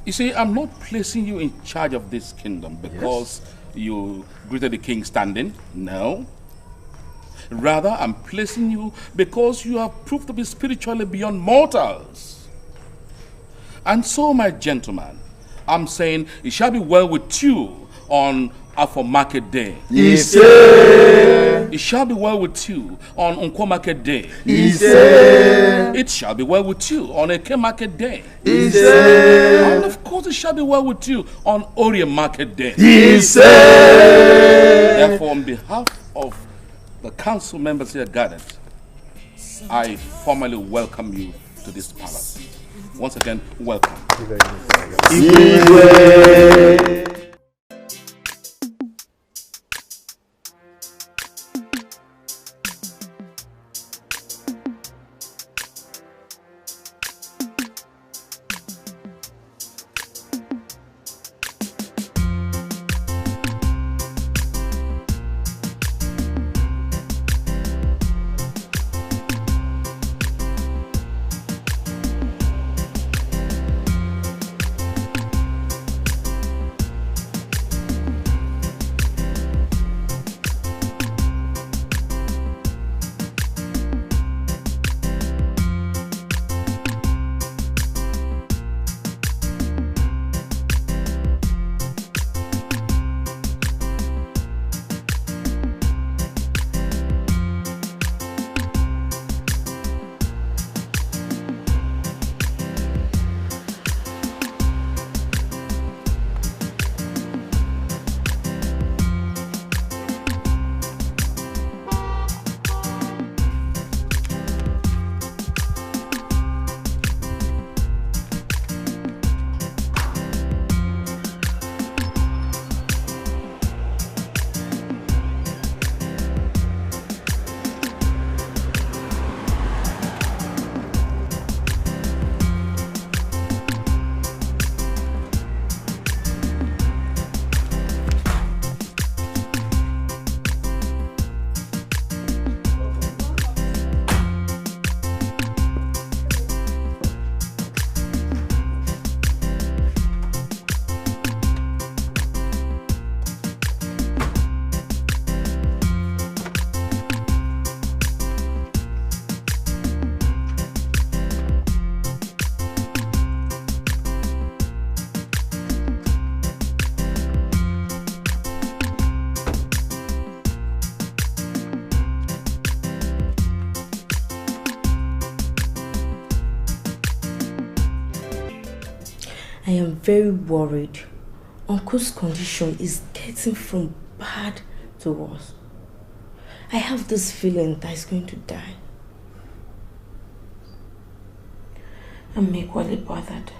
You see, I'm not placing you in charge of this kingdom because you greeted the king standing. No. Rather, I'm placing you because you have proved to be spiritually beyond mortals. And so, my gentleman, I'm saying it shall be well with you on Afro Market Day. He said. It shall be well with you on Unko Market Day. It shall be well with you on Eke Market Day. And of course it shall be well with you on Orient Market Day. Therefore, on behalf of the council members here gathered, I formally welcome you to this palace. Once again, welcome. I am very worried. Uncle's condition is getting from bad to worse. I have this feeling that he's going to die. I'm equally bothered.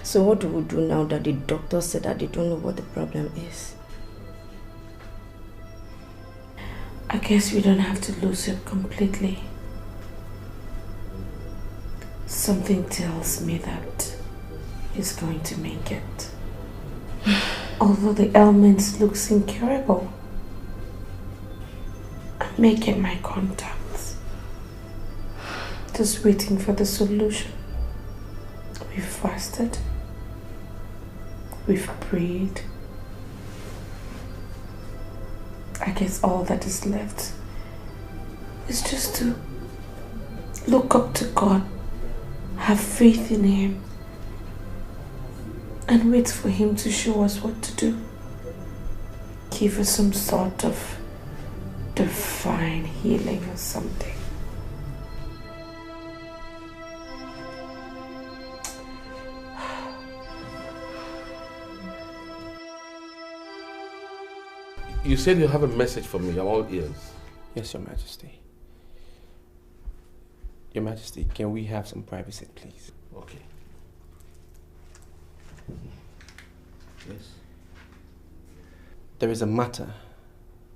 So what do we do now that the doctor said that they don't know what the problem is? I guess we don't have to lose him completely. Something tells me that he's going to make it. Although the ailment looks incurable. I'm making my contacts. Just waiting for the solution. We've fasted. We've prayed. I guess all that is left is just to look up to God, have faith in Him, and wait for Him to show us what to do. Give us some sort of divine healing or something. You said you have a message for me. I'm all ears. Yes, Your Majesty. Your Majesty, can we have some privacy, please? Okay. Yes. There is a matter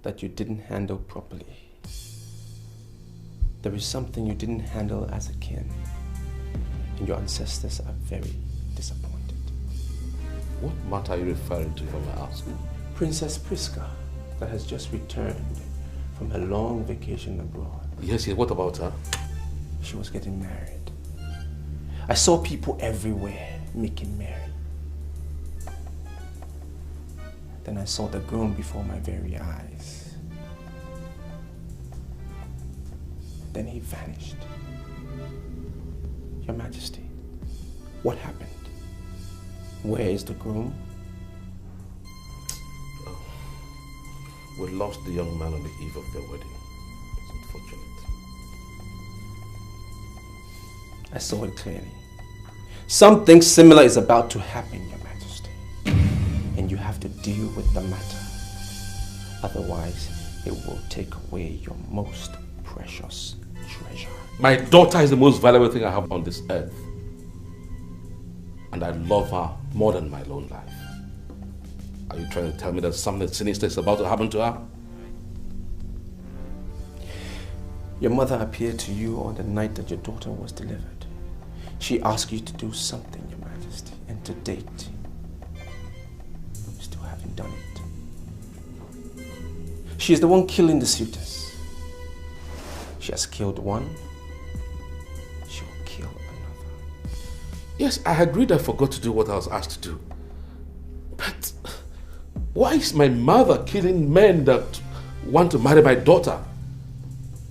that you didn't handle properly. There is something you didn't handle as a king, and your ancestors are very disappointed. What matter are you referring to, if I may ask? Princess Priska, that has just returned from her long vacation abroad. Yes, what about her? She was getting married. I saw people everywhere making merry. Then I saw the groom before my very eyes. Then he vanished. Your Majesty, what happened? Where is the groom? we lost the young man on the eve of their wedding. It's unfortunate. I saw it clearly. Something similar is about to happen, Your Majesty. And you have to deal with the matter. Otherwise, it will take away your most precious treasure. My daughter is the most valuable thing I have on this earth. And I love her more than my own life. Are you trying to tell me that something sinister is about to happen to her? Your mother appeared to you on the night that your daughter was delivered. She asked you to do something, Your Majesty, and to date, you still haven't done it. She is the one killing the suitors. She has killed one, she will kill another. Yes, I agreed I forgot to do what I was asked to do. But why is my mother killing men that want to marry my daughter?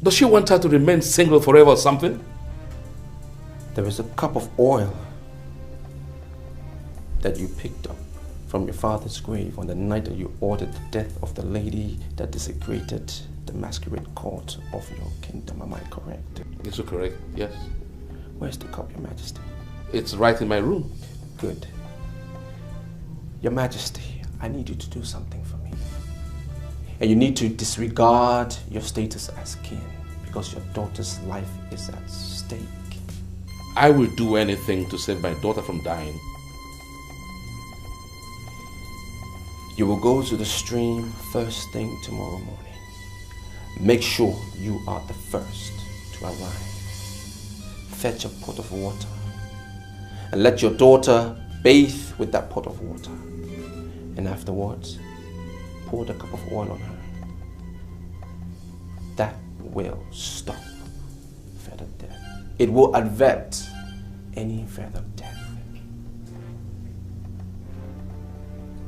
Does she want her to remain single forever or something? There is a cup of oil that you picked up from your father's grave on the night that you ordered the death of the lady that desecrated the masquerade court of your kingdom. Am I correct? Is it correct? Yes. Where's the cup, Your Majesty? It's right in my room. Good. Your Majesty, I need you to do something for me. And you need to disregard your status as king because your daughter's life is at stake. I will do anything to save my daughter from dying. You will go to the stream first thing tomorrow morning. Make sure you are the first to arrive. Fetch a pot of water and let your daughter bathe with that pot of water. And afterwards, pour the cup of oil on her. That will stop further death. It will avert any further death.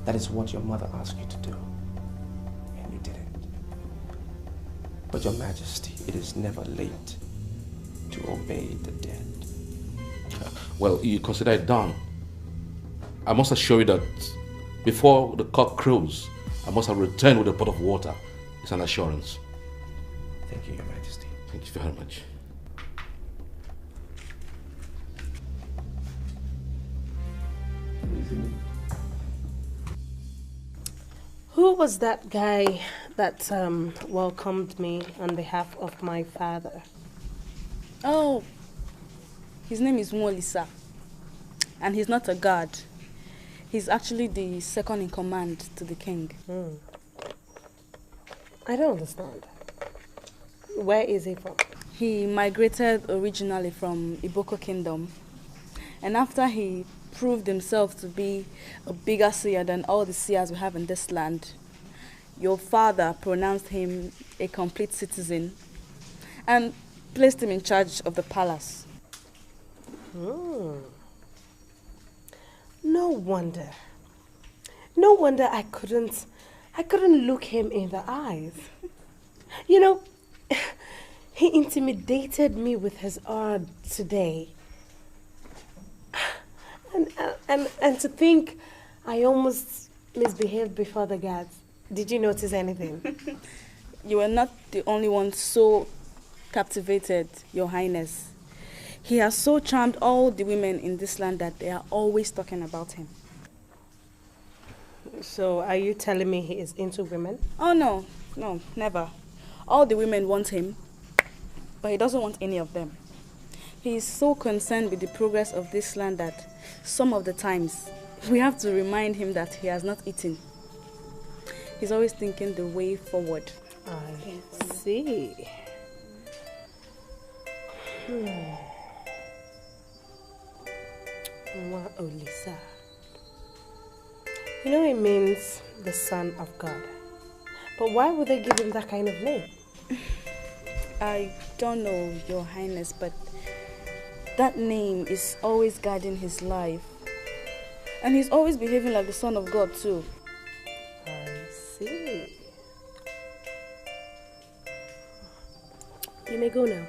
That is what your mother asked you to do, and you didn't. But Your Majesty, it is never late to obey the dead. Well, you consider it done. I must assure you that before the cock crows, I must have returned with a pot of water. It's an assurance. Thank you, Your Majesty. Thank you very much. Who was that guy that welcomed me on behalf of my father? Oh, his name is Mwolisa. And he's not a guard. He's actually the second in command to the king. I don't understand. Where is he from? He migrated originally from Iboko Kingdom. And after he proved himself to be a bigger seer than all the seers we have in this land, your father pronounced him a complete citizen and placed him in charge of the palace. No wonder. No wonder I couldn't look him in the eyes. You know, he intimidated me with his art today. And to think I almost misbehaved before the guards. Did you notice anything? You were not the only one so captivated, Your Highness. He has so charmed all the women in this land that they are always talking about him. So are you telling me he is into women? Oh no, never. All the women want him, but he doesn't want any of them. He is so concerned with the progress of this land that some of the times we have to remind him that he has not eaten. He's always thinking the way forward. I see. Olisa. You know it means the Son of God. But why would they give him that kind of name? I don't know, Your Highness, but that name is always guiding his life. And he's always behaving like the Son of God too. I see. You may go now.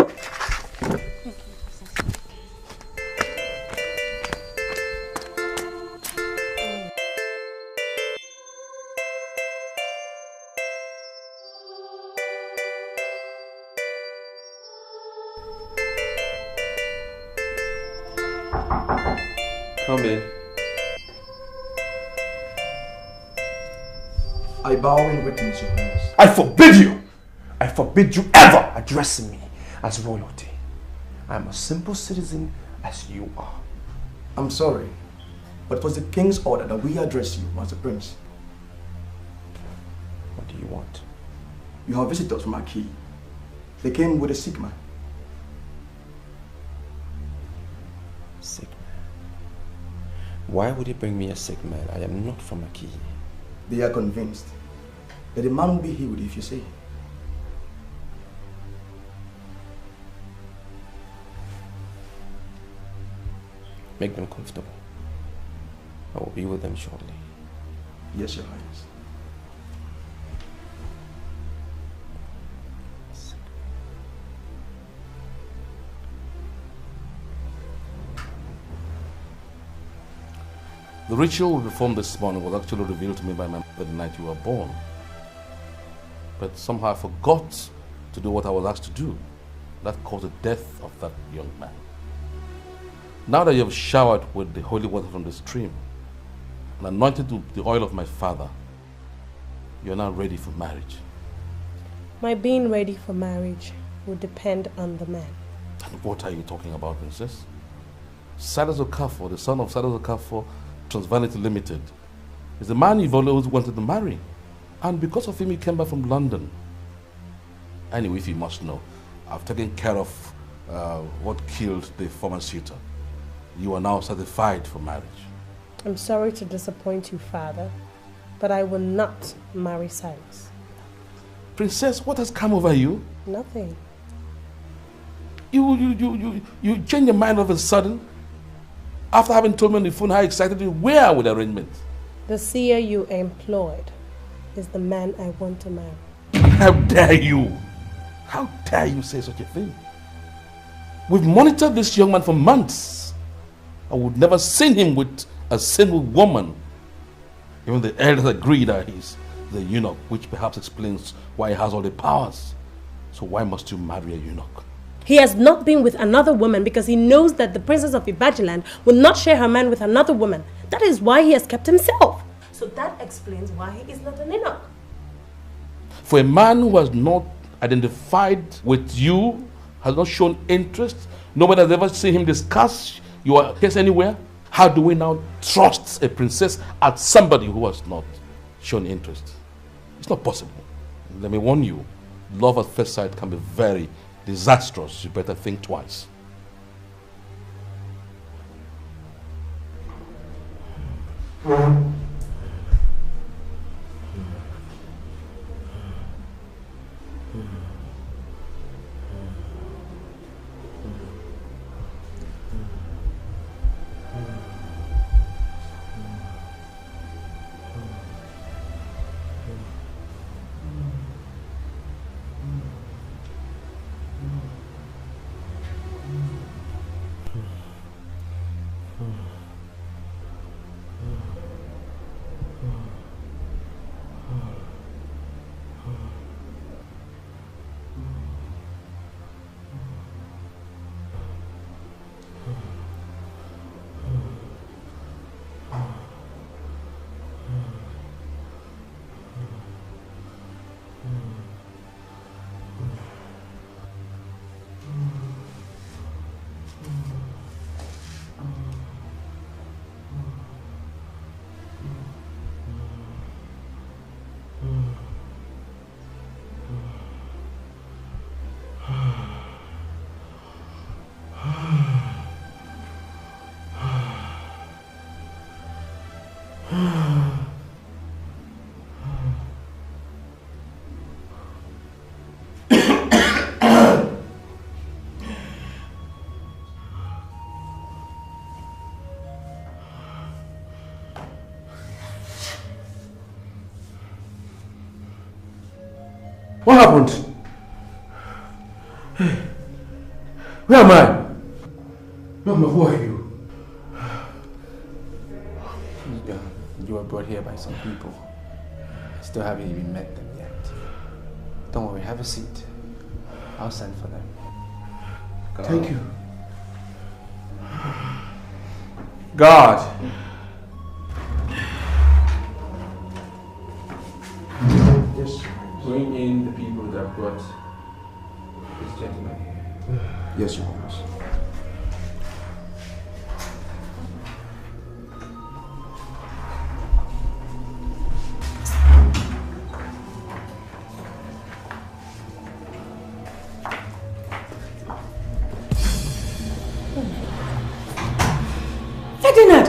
Come in. I bow in witness, Your Highness. I forbid you! I forbid you ever addressing me as royalty. I'm a simple citizen as you are. I'm sorry, but it was the king's order that we address you as a prince. What do you want? You have visitors from Aki. They came with a sick man. Sick man? Why would he bring me a sick man? I am not from Aki. They are convinced that the man will be healed if you say. Make them comfortable. I will be with them shortly. Yes, Your Highness. The ritual we performed this morning was actually revealed to me by my mother the night you were born. But somehow I forgot to do what I was asked to do. That caused the death of that young man. Now that you have showered with the holy water from the stream and anointed with the oil of my father, you are now ready for marriage. My being ready for marriage will depend on the man. And what are you talking about, Princess? Silas Okafor, the son of Silas Okafor, Transvanity Limited, is the man you've always wanted to marry. And because of him, he came back from London. Anyway, if you must know, I've taken care of what killed the former suitor. You are now certified for marriage. I'm sorry to disappoint you, father, but I will not marry Silas. Princess, what has come over you? Nothing. You change your mind all of a sudden? After having told me on the phone how excited you were with the arrangement. The seer you employed is the man I want to marry. How dare you? How dare you say such a thing? We've monitored this young man for months. I would never seen him with a single woman. Even the elders agree that he's the eunuch, which perhaps explains why he has all the powers. So why must you marry a eunuch? He has not been with another woman because he knows that the princess of Ibajiland will not share her man with another woman. That is why he has kept himself. So that explains why he is not an eunuch. For a man who has not identified with you, has not shown interest, nobody has ever seen him discuss your case anywhere, how do we now trust a princess as somebody who has not shown interest? It's not possible. Let me warn you, love at first sight can be very disastrous. You better think twice. What happened? Hey, where am I? Mama, who are you? You were brought here by some people. I still haven't even met them yet. Don't worry, have a seat. I'll send for them. Thank you. God. Just bring in the people that brought this gentleman here. Yes, Your Highness. Ferdinand!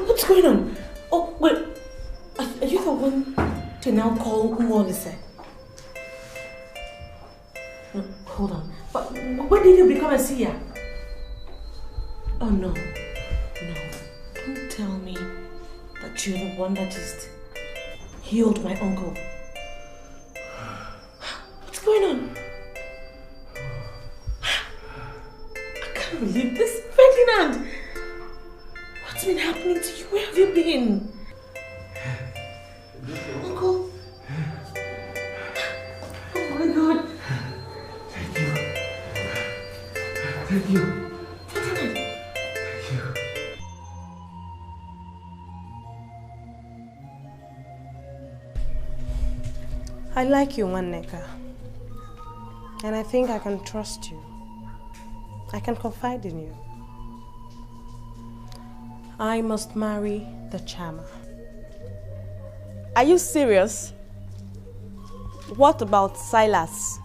What's going on? Oh, wait. Are you the one to now call Molisa? No, hold on. But when did you become a seer? Oh, no. No. Don't tell me that you're the one that just healed my uncle. What's going on? I can't believe this. Ferdinand! What's been happening to you? Where have you been? Uncle? Oh my God. Thank you. Thank you. I like you, Neka. And I think I can trust you. I can confide in you. I must marry the Chama. Are you serious? What about Silas?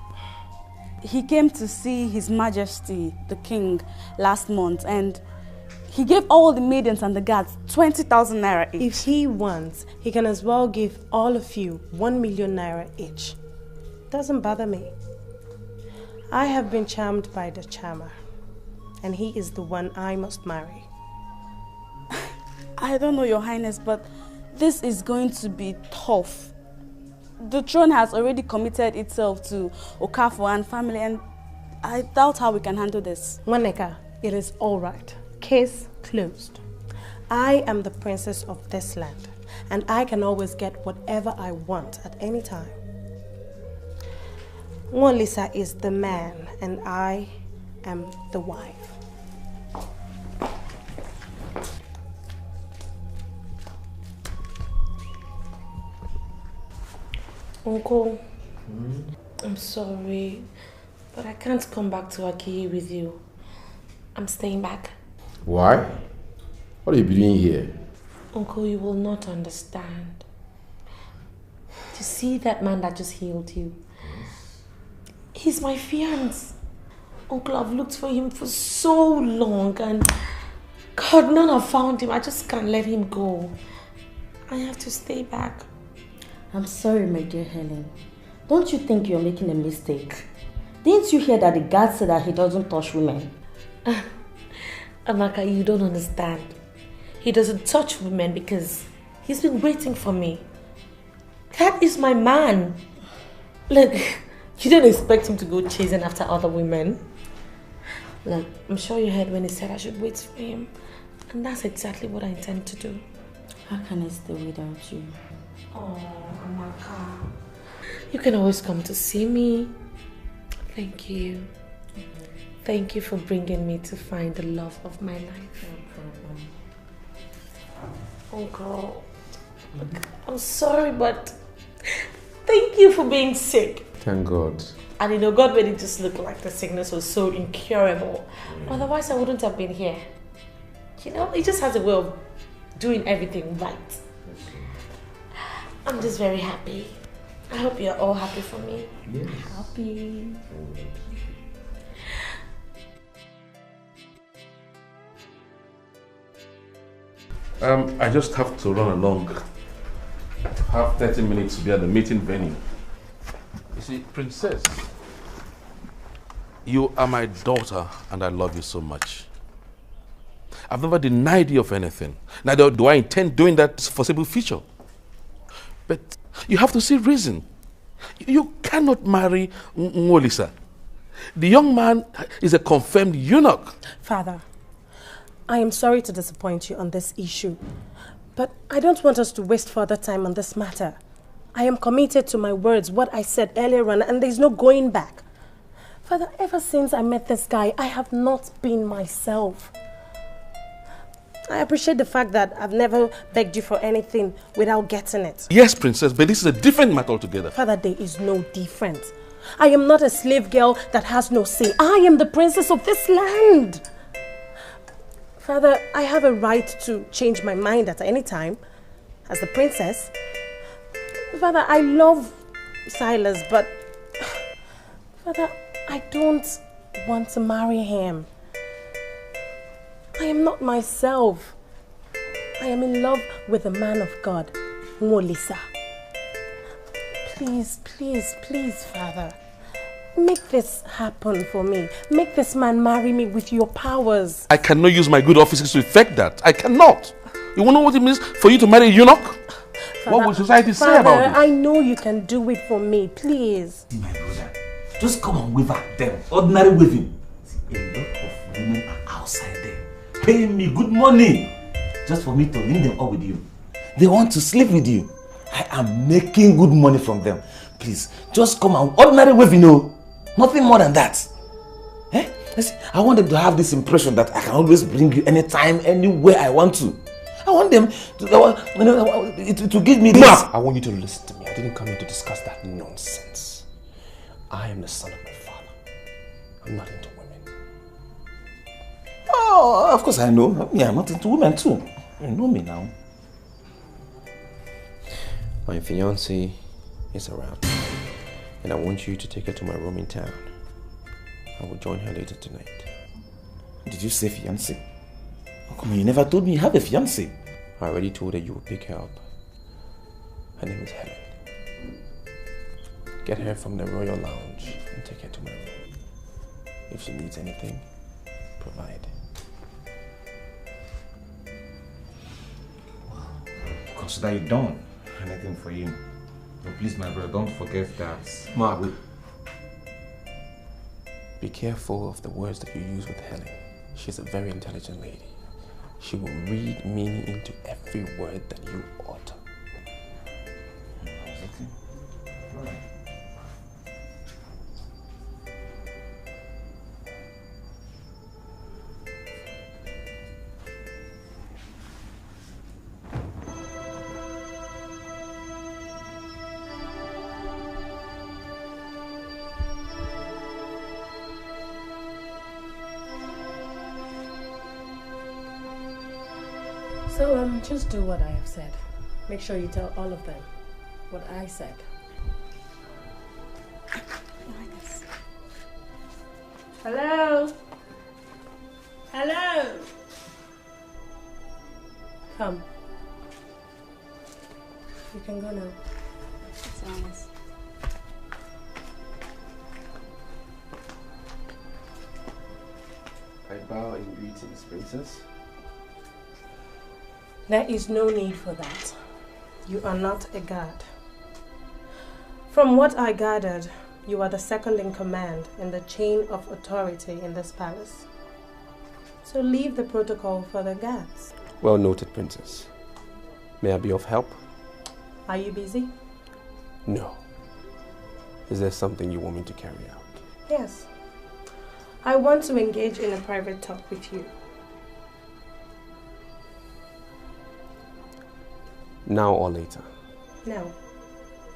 He came to see His Majesty, the King, last month, and he gave all the maidens and the guards 20,000 naira each. If he wants, he can as well give all of you 1 million naira each. Doesn't bother me. I have been charmed by the Chama, and he is the one I must marry. I don't know, Your Highness, but this is going to be tough. The throne has already committed itself to Okafor and family, and I doubt how we can handle this. Nwaneka, it is all right. Case closed. I am the princess of this land, and I can always get whatever I want at any time. Nwolisa is the man, and I am the wife. Uncle, I'm sorry, but I can't come back to Akiyi with you. I'm staying back. Why? What are you doing here? Uncle, you will not understand. To see that man that just healed you, he's my fiancé. Uncle, I've looked for him for so long, and God, none have found him. I just can't let him go. I have to stay back. I'm sorry, my dear Helen. Don't you think you're making a mistake? Didn't you hear that the guard said that he doesn't touch women? Amaka, you don't understand. He doesn't touch women because he's been waiting for me. That is my man. Look, you don't expect him to go chasing after other women. Look, I'm sure you heard when he said I should wait for him. And that's exactly what I intend to do. How can I stay without you? Oh, Amaka. You can always come to see me. Thank you. Thank you for bringing me to find the love of my life. No problem. Oh, girl. Look, I'm sorry, but thank you for being sick. Thank God. And you know, God made it just look like the sickness was so incurable. Otherwise, I wouldn't have been here. You know, He just has a way of doing everything right. I'm just very happy. I hope you're all happy for me. Yes. Happy. I just have to run along. I have 30 minutes to be at the meeting venue. You see, Princess, you are my daughter and I love you so much. I've never denied you of anything. Neither do I intend doing that foreseeable future. But you have to see reason. You cannot marry Nwolisa. The young man is a confirmed eunuch. Father, I am sorry to disappoint you on this issue, but I don't want us to waste further time on this matter. I am committed to my words, what I said earlier on, and there's no going back. Father, ever since I met this guy, I have not been myself. I appreciate the fact that I've never begged you for anything without getting it. Yes, princess, but this is a different matter altogether. Father, there is no difference. I am not a slave girl that has no say. I am the princess of this land. Father, I have a right to change my mind at any time as the princess. Father, I love Silas, but Father, I don't want to marry him. I am not myself. I am in love with a man of God, Mwolisa. Please, please, please, Father, make this happen for me. Make this man marry me with your powers. I cannot use my good offices to effect that. I cannot. You want to know what it means for you to marry a eunuch? Father, what will society say about it? I know you can do it for me, please. My brother, just come and wave at them. Ordinary waving. See, a lot of women are outside there, paying me good money just for me to link them up with you. They want to sleep with you. I am making good money from them. Please, just come and ordinary waving, no. Nothing more than that. Eh? I want them to have this impression that I can always bring you anytime, anywhere I want to. I want them to give me this. I want you to listen to me. I didn't come here to discuss that nonsense. I am the son of my father. I'm not into women. Oh, of course I know. Yeah, I'm not into women too. You know me now. My fiancée is around, and I want you to take her to my room in town. I will join her later tonight. Did you say fiancée? How come you never told me you have a fiancée? I already told her you would pick her up. Her name is Helen. Get her from the Royal Lounge and take her to my room. If she needs anything, provide. Consider it done. Anything for you. But please, my brother, don't forget that Margaret. Be careful of the words that you use with Helen. She's a very intelligent lady. She will read meaning into every word that you utter. So, just do what I have said. Make sure you tell all of them what I said. Hello? Hello? Come. You can go now. Thanks. I bow in greetings, princess. There is no need for that. You are not a guard. From what I gathered, you are the second in command in the chain of authority in this palace. So leave the protocol for the guards. Well noted, princess. May I be of help? Are you busy? No. Is there something you want me to carry out? Yes. I want to engage in a private talk with you. Now or later? Now,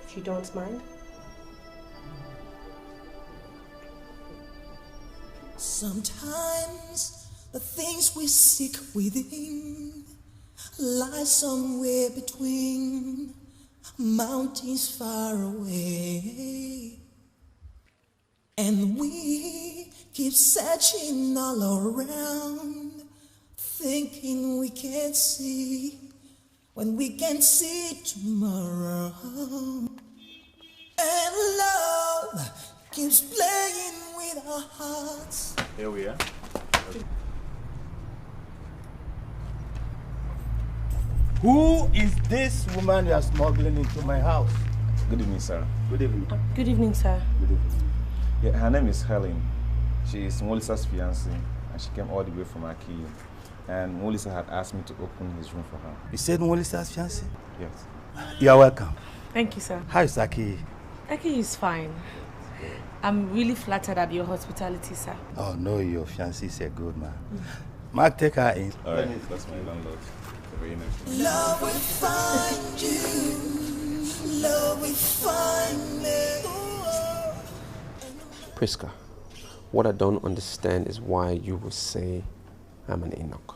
if you don't mind. Sometimes the things we seek within lie somewhere between mountains far away, and we keep searching all around, thinking we can't see when we can see tomorrow. And love keeps playing with our hearts. Here we are. Who is this woman you are smuggling into my house? Good evening, sir. Good evening. Good evening, sir. Good evening. Yeah, her name is Helen. She is Molisa's fiancée, and she came all the way from Aki. And Molisa had asked me to open his room for her. You said Molisa's fiancé? Yes. You are welcome. Thank you, sir. How is Aki? Aki is fine. I'm really flattered at your hospitality, sir. Oh no, your fiancé is a good man. Mark, take her in. All right, that's my landlord. Very nice. Love will find you. Love will find me. Priska, what I don't understand is why you would say I'm an Enoch.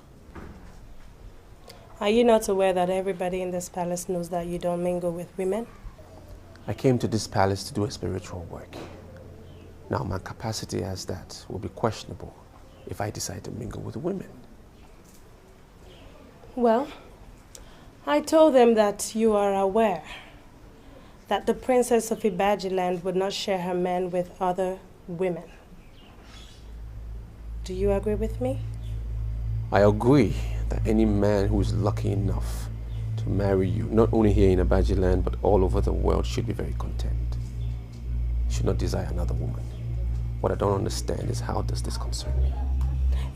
Are you not aware that everybody in this palace knows that you don't mingle with women? I came to this palace to do a spiritual work. Now, my capacity as that will be questionable if I decide to mingle with women. Well, I told them that you are aware that the princess of Ibajiland would not share her man with other women. Do you agree with me? I agree that any man who is lucky enough to marry you, not only here in Abajiland, but all over the world, should be very content. Should not desire another woman. What I don't understand is how does this concern me?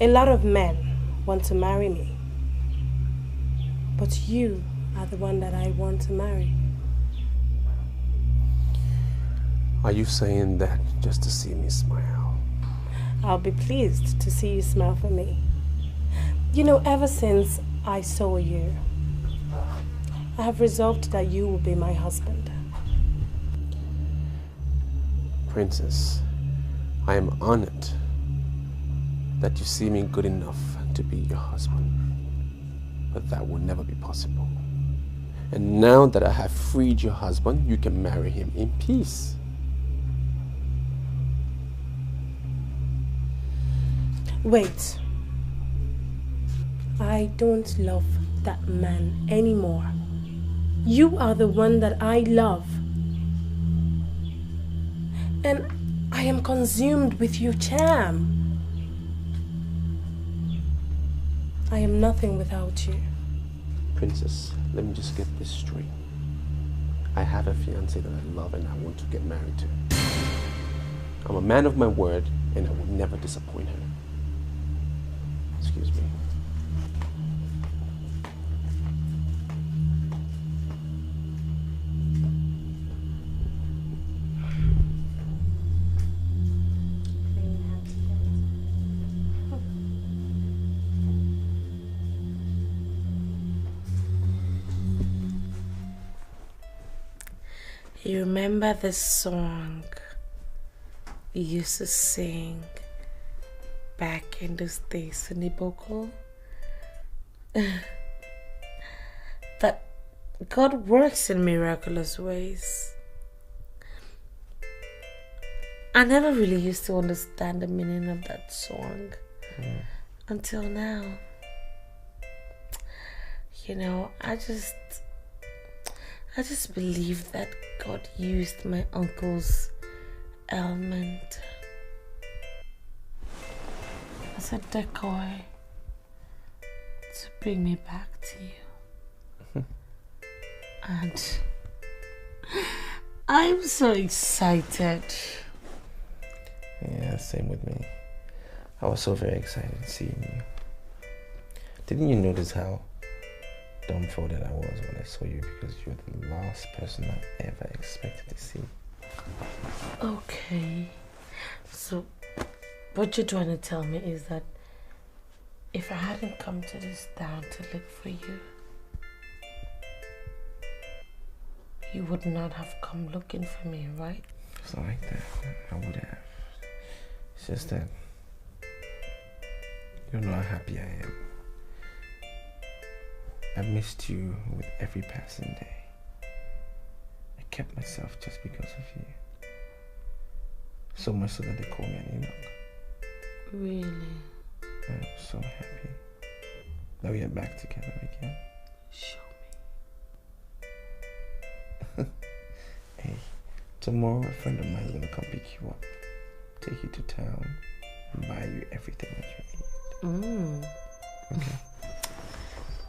A lot of men want to marry me. But you are the one that I want to marry. Are you saying that just to see me smile? I'll be pleased to see you smile for me. You know, ever since I saw you, I have resolved that you will be my husband. Princess, I am honored that you see me good enough to be your husband. But that will never be possible. And now that I have freed your husband, you can marry him in peace. Wait. I don't love that man anymore. You are the one that I love. And I am consumed with your charm. I am nothing without you. Princess, let me just get this straight. I have a fiancé that I love and I want to get married to. I'm a man of my word and I will never disappoint her. Excuse me. You remember this song we used to sing back in those days in Iboko? That God works in miraculous ways. I never really used to understand the meaning of that song until now. You know, I just believe that God used my uncle's ailment as a decoy to bring me back to you. And I'm so excited. Yeah, same with me. I was so very excited seeing you. Didn't you notice how dumbfounded I was when I saw you, because you're the last person I ever expected to see. Okay. So, what you're trying to tell me is that if I hadn't come to this town to look for you, you would not have come looking for me, right? It's not like that. I would have. It's just that you don't know how happy I am. I missed you with every passing day. I kept myself just because of you. So much so that they call me an Enoch. Really? I'm so happy that we are back together again. Show me. Hey, tomorrow a friend of mine is gonna come pick you up, take you to town, and buy you everything that you need. Okay?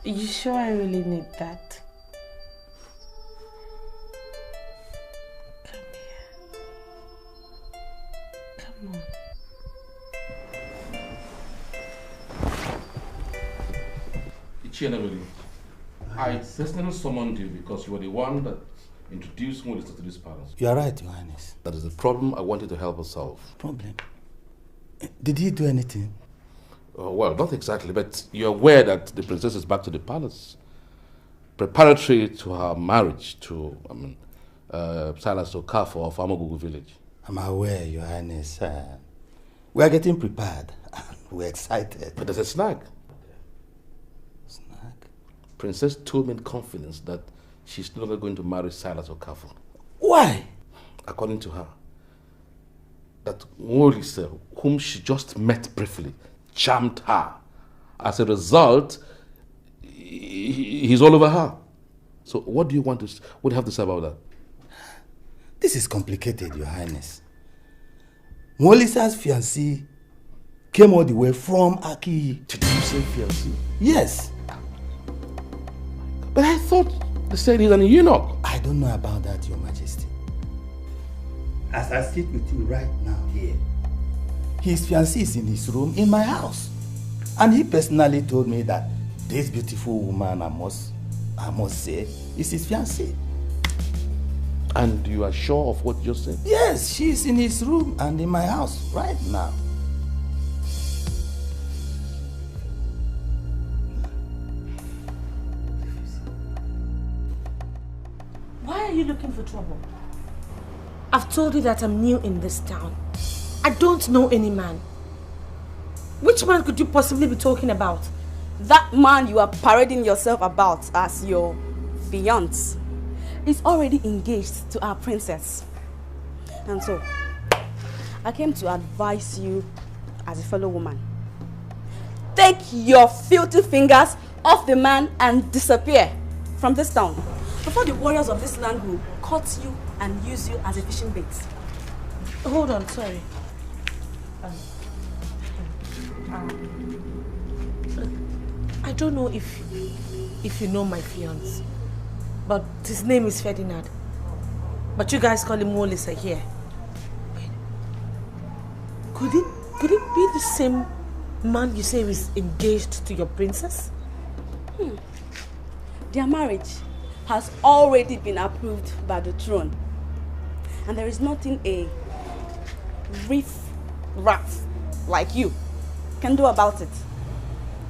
You sure I really need that? Come here. Come on. Chienavili, I personally summoned you because you were the one that introduced Molisa to this palace. You are right, Your Highness. That is the problem I wanted to help us solve. Problem? Did he do anything? Well, not exactly, but you're aware that the princess is back to the palace, preparatory to her marriage to, Silas Okafor of Amagugu village. I'm aware, Your Highness. We are getting prepared. We're excited. But there's a snag. Snag? Princess told me in confidence that she's no longer going to marry Silas Okafor. Why? According to her, that Molisa, whom she just met briefly, charmed her. As a result, he's all over her. So what do you have to say about that? This is complicated, Your Highness. Molisa's fiancé came all the way from Aki. Did you say fiancé? Yes. But I thought they said he's an eunuch. I don't know about that, Your Majesty. As I sit with you right now here, his fiancé is in his room in my house. And he personally told me that this beautiful woman, I must say, is his fiancé. And you are sure of what you just said? Yes, she's in his room and in my house right now. Why are you looking for trouble? I've told you that I'm new in this town. I don't know any man. Which man could you possibly be talking about? That man you are parading yourself about as your fiancé is already engaged to our princess. And so, I came to advise you as a fellow woman. Take your filthy fingers off the man and disappear from this town before the warriors of this land will cut you and use you as a fishing bait. Hold on, sorry. I don't know if you know my fiancé, but his name is Ferdinand. But you guys call him Molisa here. Could it be the same man you say is engaged to your princess? Their marriage has already been approved by the throne. And there is nothing a riff-raff like you can do about it.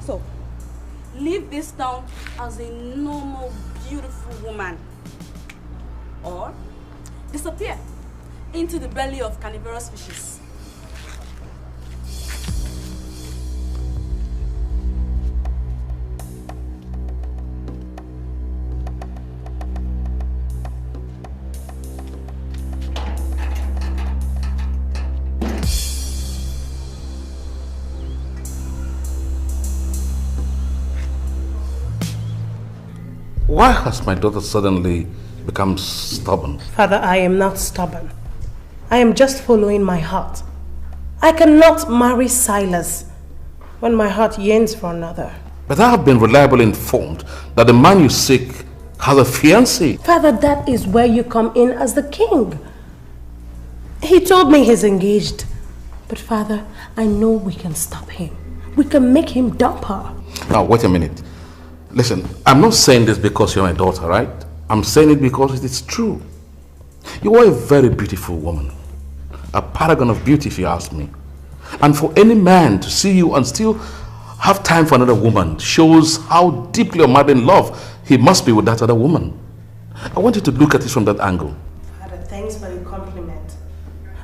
So, leave this town as a normal, beautiful woman. Or disappear into the belly of carnivorous fishes. Why has my daughter suddenly become stubborn? Father, I am not stubborn. I am just following my heart. I cannot marry Silas when my heart yearns for another. But I have been reliably informed that the man you seek has a fiancé. Father, that is where you come in as the king. He told me he's engaged. But Father, I know we can stop him. We can make him dump her. Now, wait a minute. Listen, I'm not saying this because you're my daughter, right? I'm saying it because it is true. You are a very beautiful woman. A paragon of beauty, if you ask me. And for any man to see you and still have time for another woman shows how deeply or madly in love he must be with that other woman. I want you to look at it from that angle. Father, thanks for the compliment.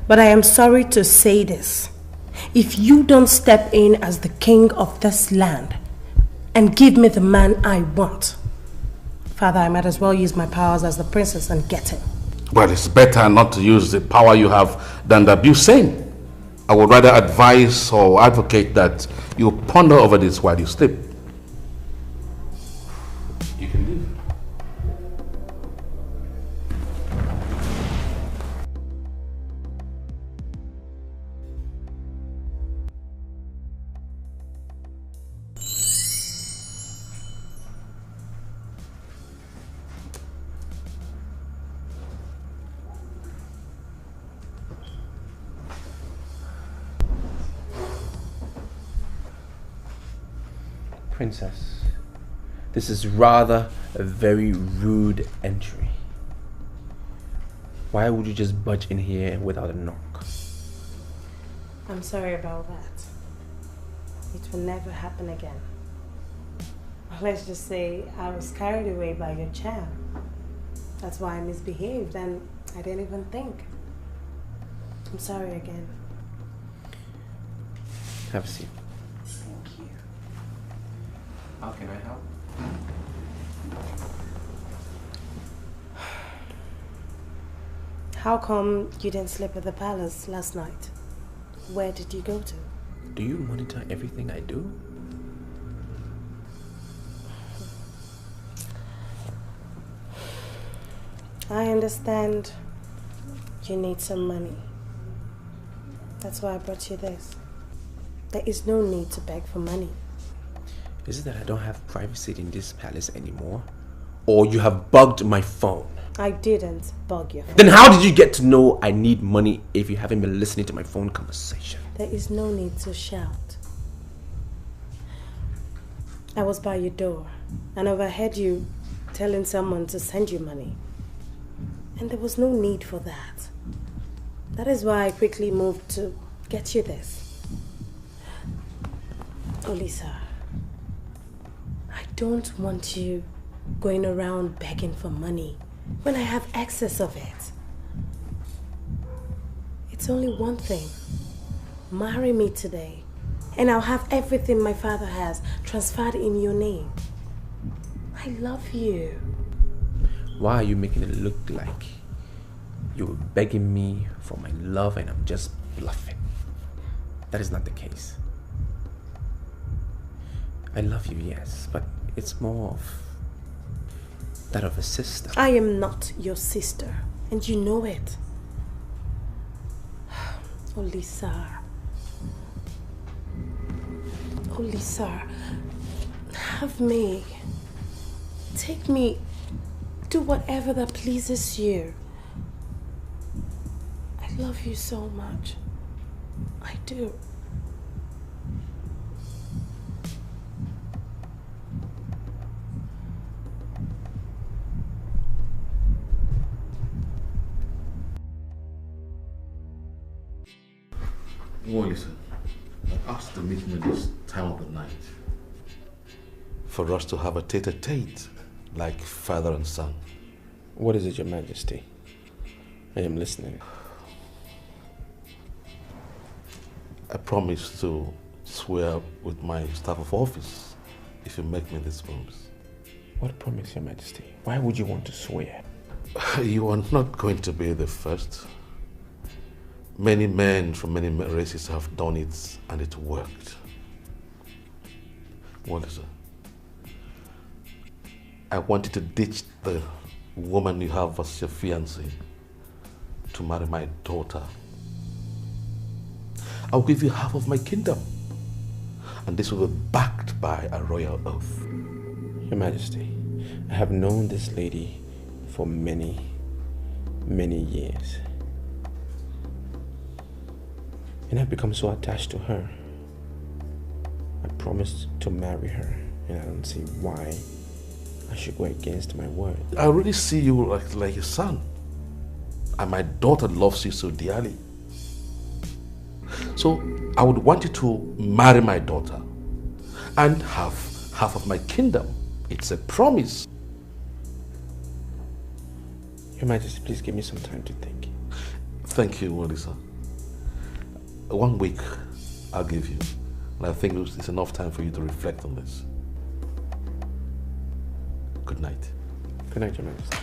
But I am sorry to say this. If you don't step in as the king of this land and give me the man I want, Father, I might as well use my powers as the princess and get him. Well, it's better not to use the power you have than to abuse same. I would rather advise or advocate that you ponder over this while you sleep. You can leave. Princess, This is rather a very rude entry. Why would you just budge in here without a knock? I'm sorry about that. It will never happen again. Let's just say I was carried away by your charm. That's why I misbehaved and I didn't even think. I'm sorry again. Have a seat. Thank you. How can I help? How come you didn't sleep at the palace last night? Where did you go to? Do you monitor everything I do? I understand you need some money. That's why I brought you this. There is no need to beg for money. Is it that I don't have privacy in this palace anymore? Or you have bugged my phone? I didn't bug you. Then how did you get to know I need money if you haven't been listening to my phone conversation? There is no need to shout. I was by your door and overheard you telling someone to send you money. And there was no need for that. That is why I quickly moved to get you this. Olisa, I don't want you going around begging for money when I have excess of it. It's only one thing. Marry me today, and I'll have everything my father has transferred in your name. I love you. Why are you making it look like you're begging me for my love and I'm just bluffing? That is not the case. I love you, yes, but it's more of that of a sister. I am not your sister, and you know it. Olisa. Olisa, have me. Take me. Do whatever that pleases you. I love you so much. I do. Well, listen, I asked to meet me this time of the night for us to have a tete-a-tete like father and son. What is it, Your Majesty? I am listening. I promise to swear with my staff of office if you make me this promise. What promise, Your Majesty? Why would you want to swear? You are not going to be the first. Many men from many races have done it and it worked. What is it? I want you to ditch the woman you have as your fiancée to marry my daughter. I'll give you half of my kingdom, and this will be backed by a royal oath. Your Majesty, I have known this lady for many, many years. And I've become so attached to her. I promised to marry her, and I don't see why I should go against my word. I really see you like a son, and my daughter loves you so dearly. So I would want you to marry my daughter and have half of my kingdom. It's a promise. Your Majesty, please give me some time to think. Thank you, Olisa. 1 week I'll give you. And I think it's enough time for you to reflect on this. Good night. Good night, Your Majesty.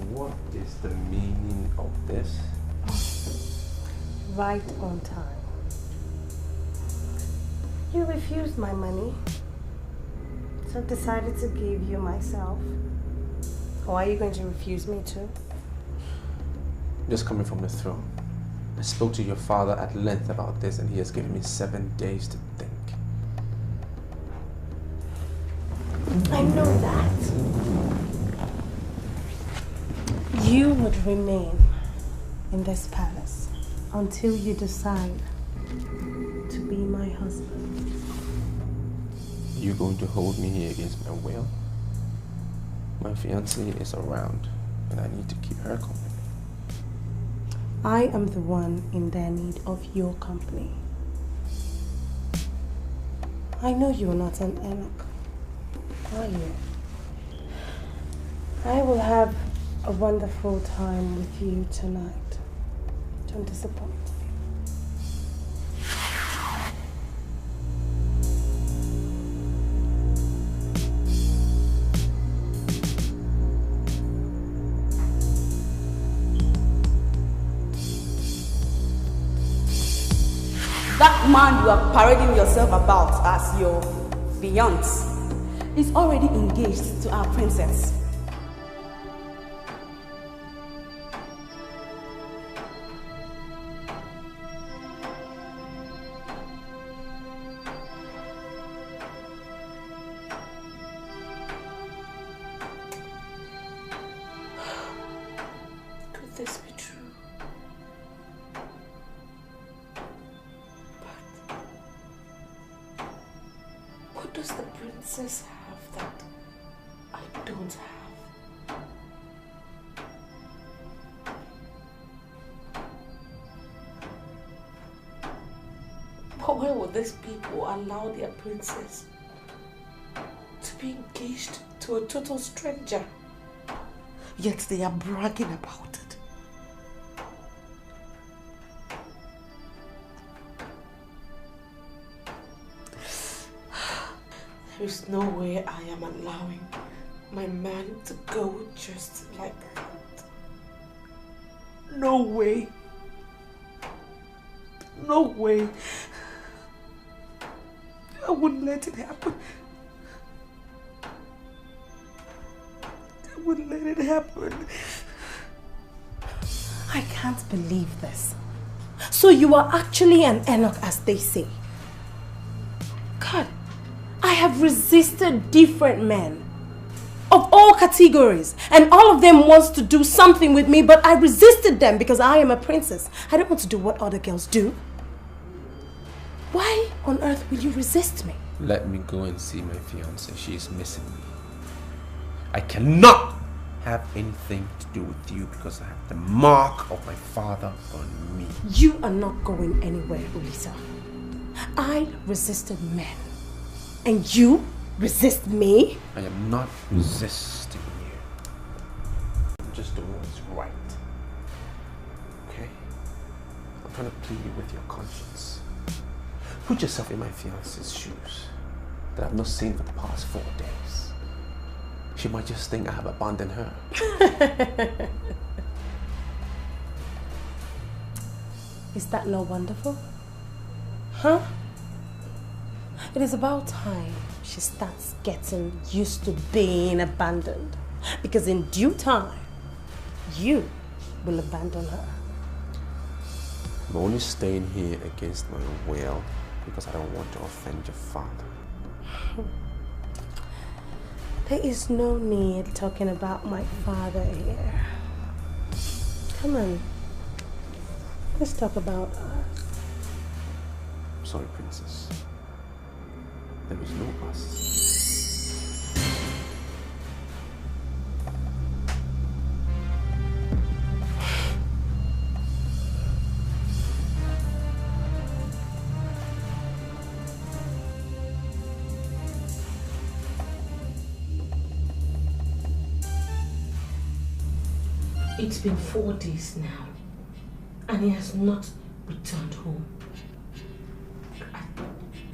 What is the meaning of this? Right on time. You refused my money, so So I've decided to give you myself. Or are you going to refuse me too? Just coming from the throne. I spoke to your father at length about this and he has given me 7 days to think. I know that. You would remain in this palace until you decide to be my husband. You going to hold me here against my will? My fiancée is around and I need to keep her company. I am the one in their need of your company. I know you are not an Enoch, are you? I will have a wonderful time with you tonight. Don't disappoint. That man you are parading yourself about as your fiancé is already engaged to our princess. Could this be true? What does the princess have that I don't have? But why would these people allow their princess to be engaged to a total stranger? Yet they are bragging about it. There is no way I am allowing my man to go just like that. No way. No way. I wouldn't let it happen. I wouldn't let it happen. I can't believe this. So you are actually an Enoch, as they say. God, I have resisted different men of all categories, and all of them wants to do something with me, but I resisted them because I am a princess. I don't want to do what other girls do. Why on earth will you resist me? Let me go and see my fiancée. She is missing me. I cannot have anything to do with you because I have the mark of my father on me. You are not going anywhere, Ulisa. I resisted men. And you resist me? I am not resisting you. I'm just doing what's right. Okay? I'm trying to plead with your conscience. Put yourself in my fiance's shoes that I've not seen for the past 4 days. She might just think I have abandoned her. Is that not wonderful? Huh? It is about time she starts getting used to being abandoned. Because in due time, you will abandon her. I'm only staying here against my will because I don't want to offend your father. There is no need talking about my father here. Come on. Let's talk about us. Sorry, princess. There is no us. It's been 4 days now, and he has not returned home.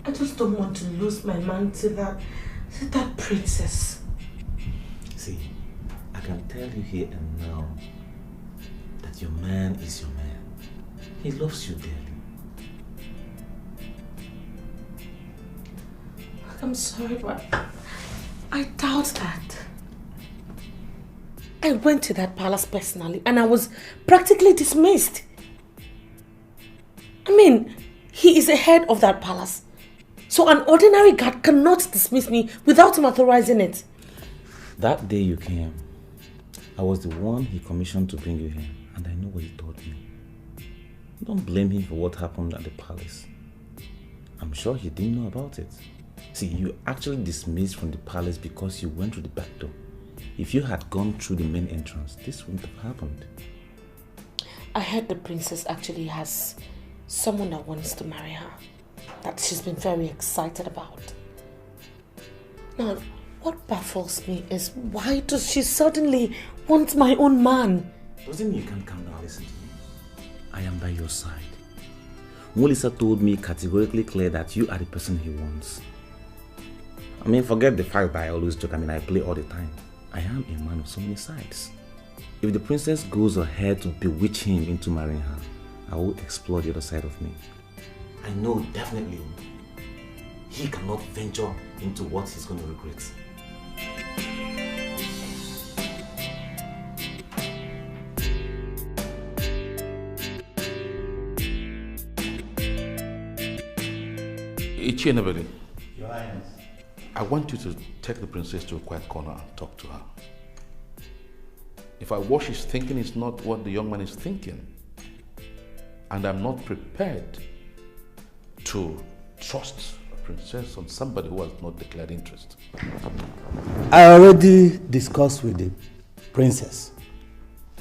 I just don't want to lose my man to that princess. See, I can tell you here and now that your man is your man. He loves you dearly. I'm sorry, but I doubt that. I went to that palace personally and I was practically dismissed. I mean, he is the head of that palace. So an ordinary guard cannot dismiss me without him authorizing it. That day you came, I was the one he commissioned to bring you here, and I know what he told me. Don't blame him for what happened at the palace. I'm sure he didn't know about it. See, you actually dismissed from the palace because you went through the back door. If you had gone through the main entrance, this wouldn't have happened. I heard the princess actually has someone that wants to marry her, that she's been very excited about. Now, what baffles me is why does she suddenly want my own man? Doesn't mean you can't calm down. Listen to me. I am by your side. Mulisa told me categorically clear that you are the person he wants. I mean, forget the fact that I always joke. I mean, I play all the time. I am a man of so many sides. If the princess goes ahead to bewitch him into marrying her, I will explore the other side of me. I know definitely he cannot venture into what he's going to regret. Ichinabeli, Your Highness. I want you to take the princess to a quiet corner and talk to her. If what she's thinking is not what the young man is thinking, and I'm not prepared to trust a princess on somebody who has not declared interest. I already discussed with the princess,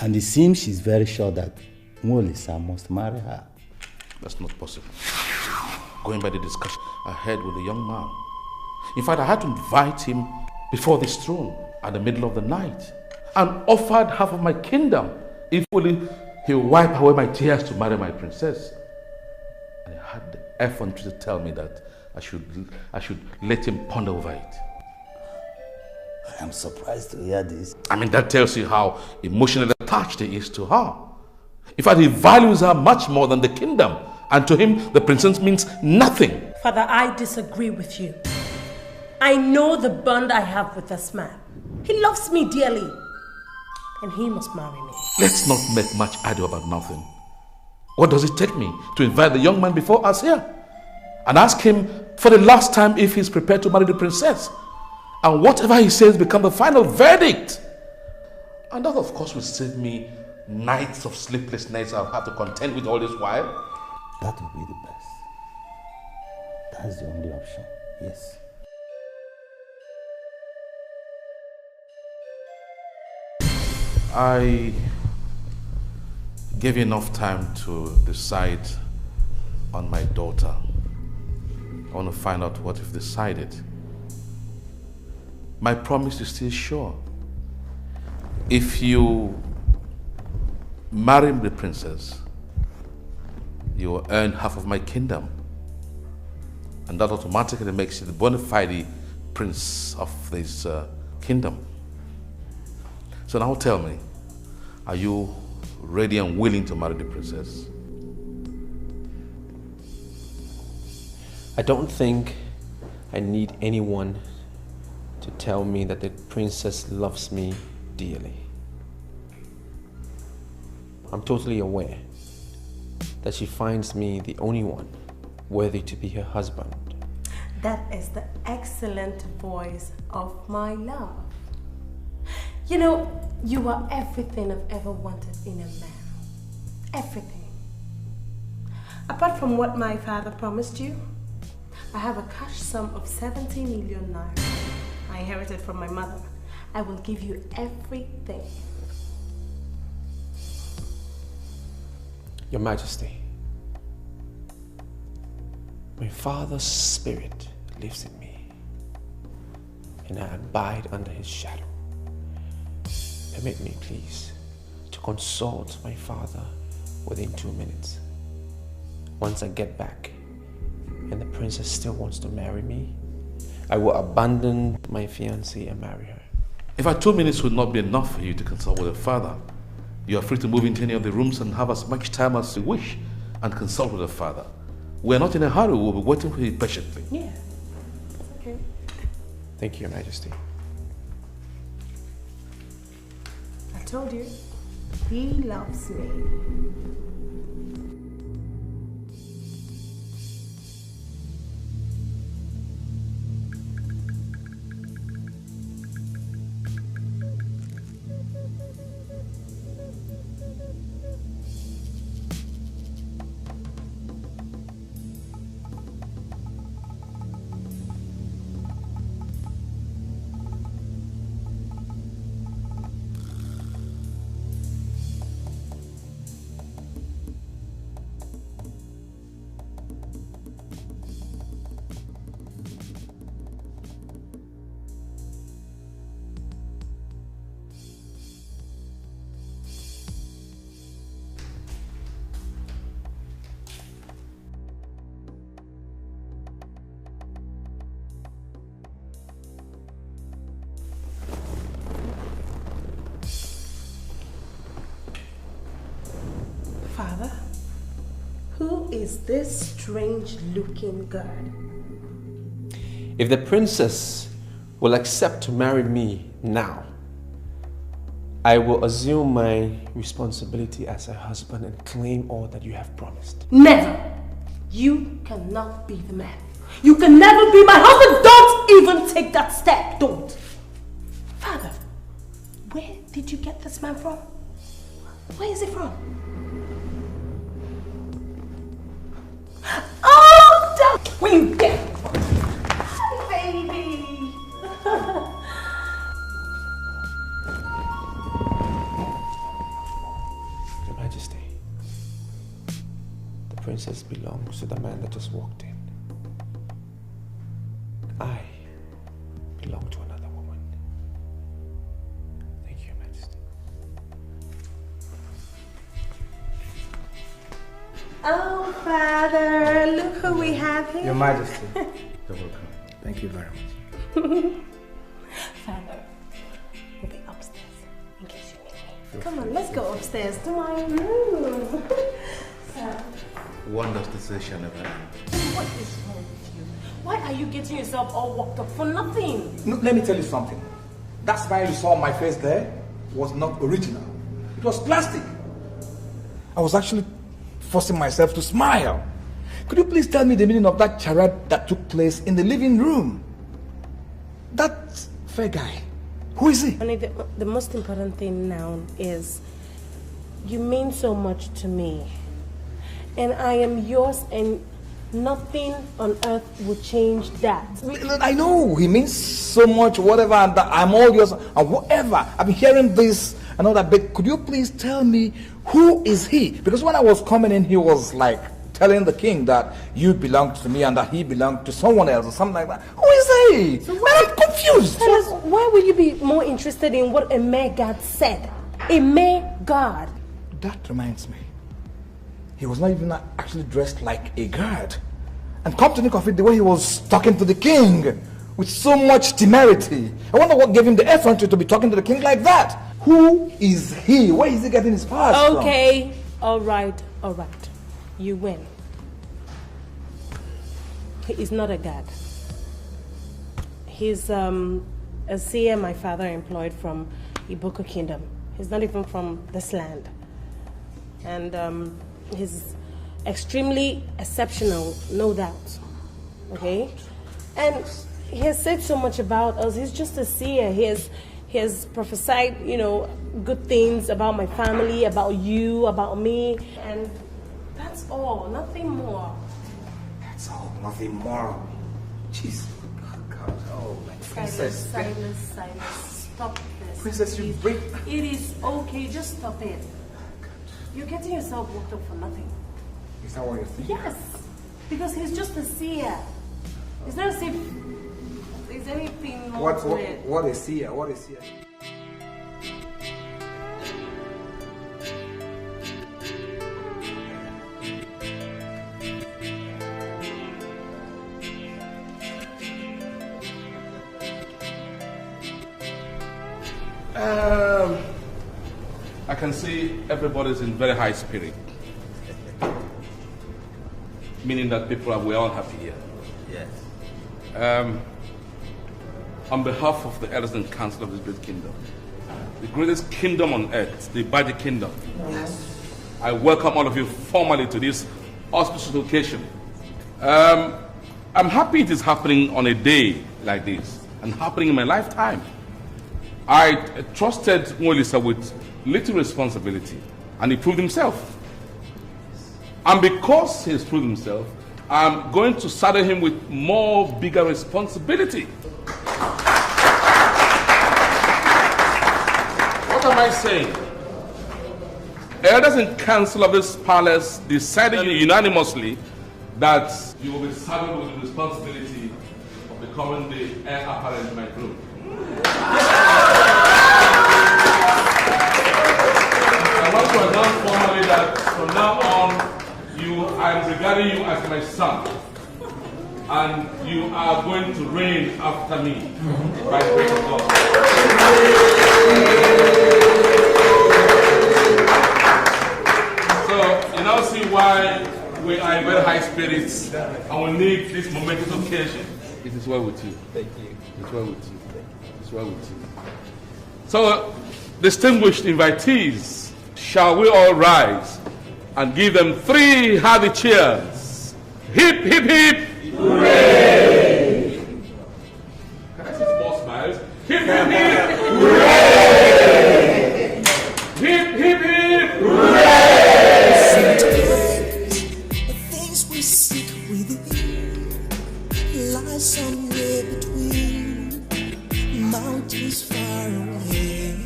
and it seems she's very sure that Mulisa must marry her. That's not possible. Going by the discussion I had with the young man. In fact, I had to invite him before this throne at the middle of the night and offered half of my kingdom if only he would wipe away my tears to marry my princess. And he had the effrontery to tell me that I should let him ponder over it. I am surprised to hear this. I mean, that tells you how emotionally attached he is to her. In fact, he values her much more than the kingdom. And to him, the princess means nothing. Father, I disagree with you. I know the bond I have with this man. He loves me dearly. And he must marry me. Let's not make much ado about nothing. What does it take me to invite the young man before us here and ask him for the last time if he's prepared to marry the princess? And whatever he says become the final verdict. And that, of course, will save me nights of sleepless nights I'll have to contend with all this while. That will be the best. That's the only option, yes. I gave you enough time to decide on my daughter. I want to find out what you've decided. My promise is still sure. If you marry the princess, you will earn half of my kingdom. And that automatically makes you the bona fide prince of this kingdom. So now tell me, are you ready and willing to marry the princess? I don't think I need anyone to tell me that the princess loves me dearly. I'm totally aware that she finds me the only one worthy to be her husband. That is the excellent voice of my love. You know, you are everything I've ever wanted in a man. Everything. Apart from what my father promised you, I have a cash sum of 70 million naira. I inherited from my mother. I will give you everything. Your Majesty, my father's spirit lives in me, and I abide under his shadow. Permit me, please, to consult my father within 2 minutes. Once I get back, and the princess still wants to marry me, I will abandon my fiancée and marry her. In fact, 2 minutes would not be enough for you to consult with your father. You are free to move into any of the rooms and have as much time as you wish and consult with your father. We're not in a hurry, we'll be waiting for you patiently. Yeah. Okay. Thank you, Your Majesty. told you. He loves me. Father, who is this strange-looking girl? If the princess will accept to marry me now, I will assume my responsibility as her husband and claim all that you have promised. Never! You cannot be the man. You can never be my husband. Don't even take that step. Don't. Father, where did you get this man from? Where is he from? Oh, don't! When you get hi, baby. Your Majesty, the princess belongs to the man that just walked in. I belong to another woman. Thank you, Your Majesty. Oh, Father, look who we have here. Your Majesty. You're welcome. Thank you very much. Father, we'll be upstairs in case you need me. Come on, let's go upstairs to my room. One does the say shall never end. What is wrong with you? Why are you getting yourself all worked up for nothing? No, let me tell you something. That smile you saw on my face there was not original. It was plastic. I was actually forcing myself to smile. Could you please tell me the meaning of that charade that took place in the living room? That fair guy, who is he? Honey, the most important thing now is you mean so much to me. And I am yours, and nothing on earth will change that. I know, he means so much, whatever, and I'm all yours, and whatever. I've been hearing this and all that, but could you please tell me who is he? Because when I was coming in, he was like telling the king that you belong to me and that he belonged to someone else or something like that. Who is he? So I'm confused. Why would you be more interested in what a mere god said? A mere god. That reminds me. He was not even actually dressed like a guard. And come to think of it, the way he was talking to the king with so much temerity. I wonder what gave him the effrontery to be talking to the king like that. Who is he? Where is he getting his powers from? Okay, all right. You win. He is not a god. He's a seer my father employed from Etiko kingdom. He's not even from this land. And he's extremely exceptional, no doubt. Okay? And he has said so much about us. He's just a seer. He has prophesied, good things about my family, about you, about me. And that's all, nothing more. That's all, nothing more. Jeez. Oh, God. Oh, my princess. Silence. Stop this. Princess, you break. It is okay, just stop it. You're getting yourself worked up for nothing. Is that what you're thinking? Yes, because he's just a seer. It's not as if there's anything more to it. What is seer? What is seer? I can see everybody's in very high spirit. Meaning that we're all happy here. Yes. On behalf of the elders and council of this great kingdom, the greatest kingdom on earth, the Badi Kingdom. Yes. I welcome all of you formally to this auspicious occasion. I'm happy it is happening on a day like this and happening in my lifetime. I trusted Mwolisa with little responsibility and he proved himself. And because he's proved himself, I'm going to saddle him with bigger responsibility. What am I saying? Elders in council of this palace decided unanimously that you will be saddled with the responsibility of becoming the heir apparent to my throne. I want to announce formally that from now on, I am regarding you as my son, and you are going to reign after me by the grace of God. So you now see why we are in very high spirits and we need this momentous occasion. It is well with you. Thank you. It's well with you. It's well with you. So, distinguished invitees, shall we all rise and give them 3 hearty cheers? Hip, hip, hip! Hooray! Can I see small smiles? Hip, hip, hip! Hooray! Hip, hip, hip! Hooray! The things we seek within lie somewhere between mountains far away,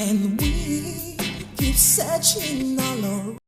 and we keep searching all around.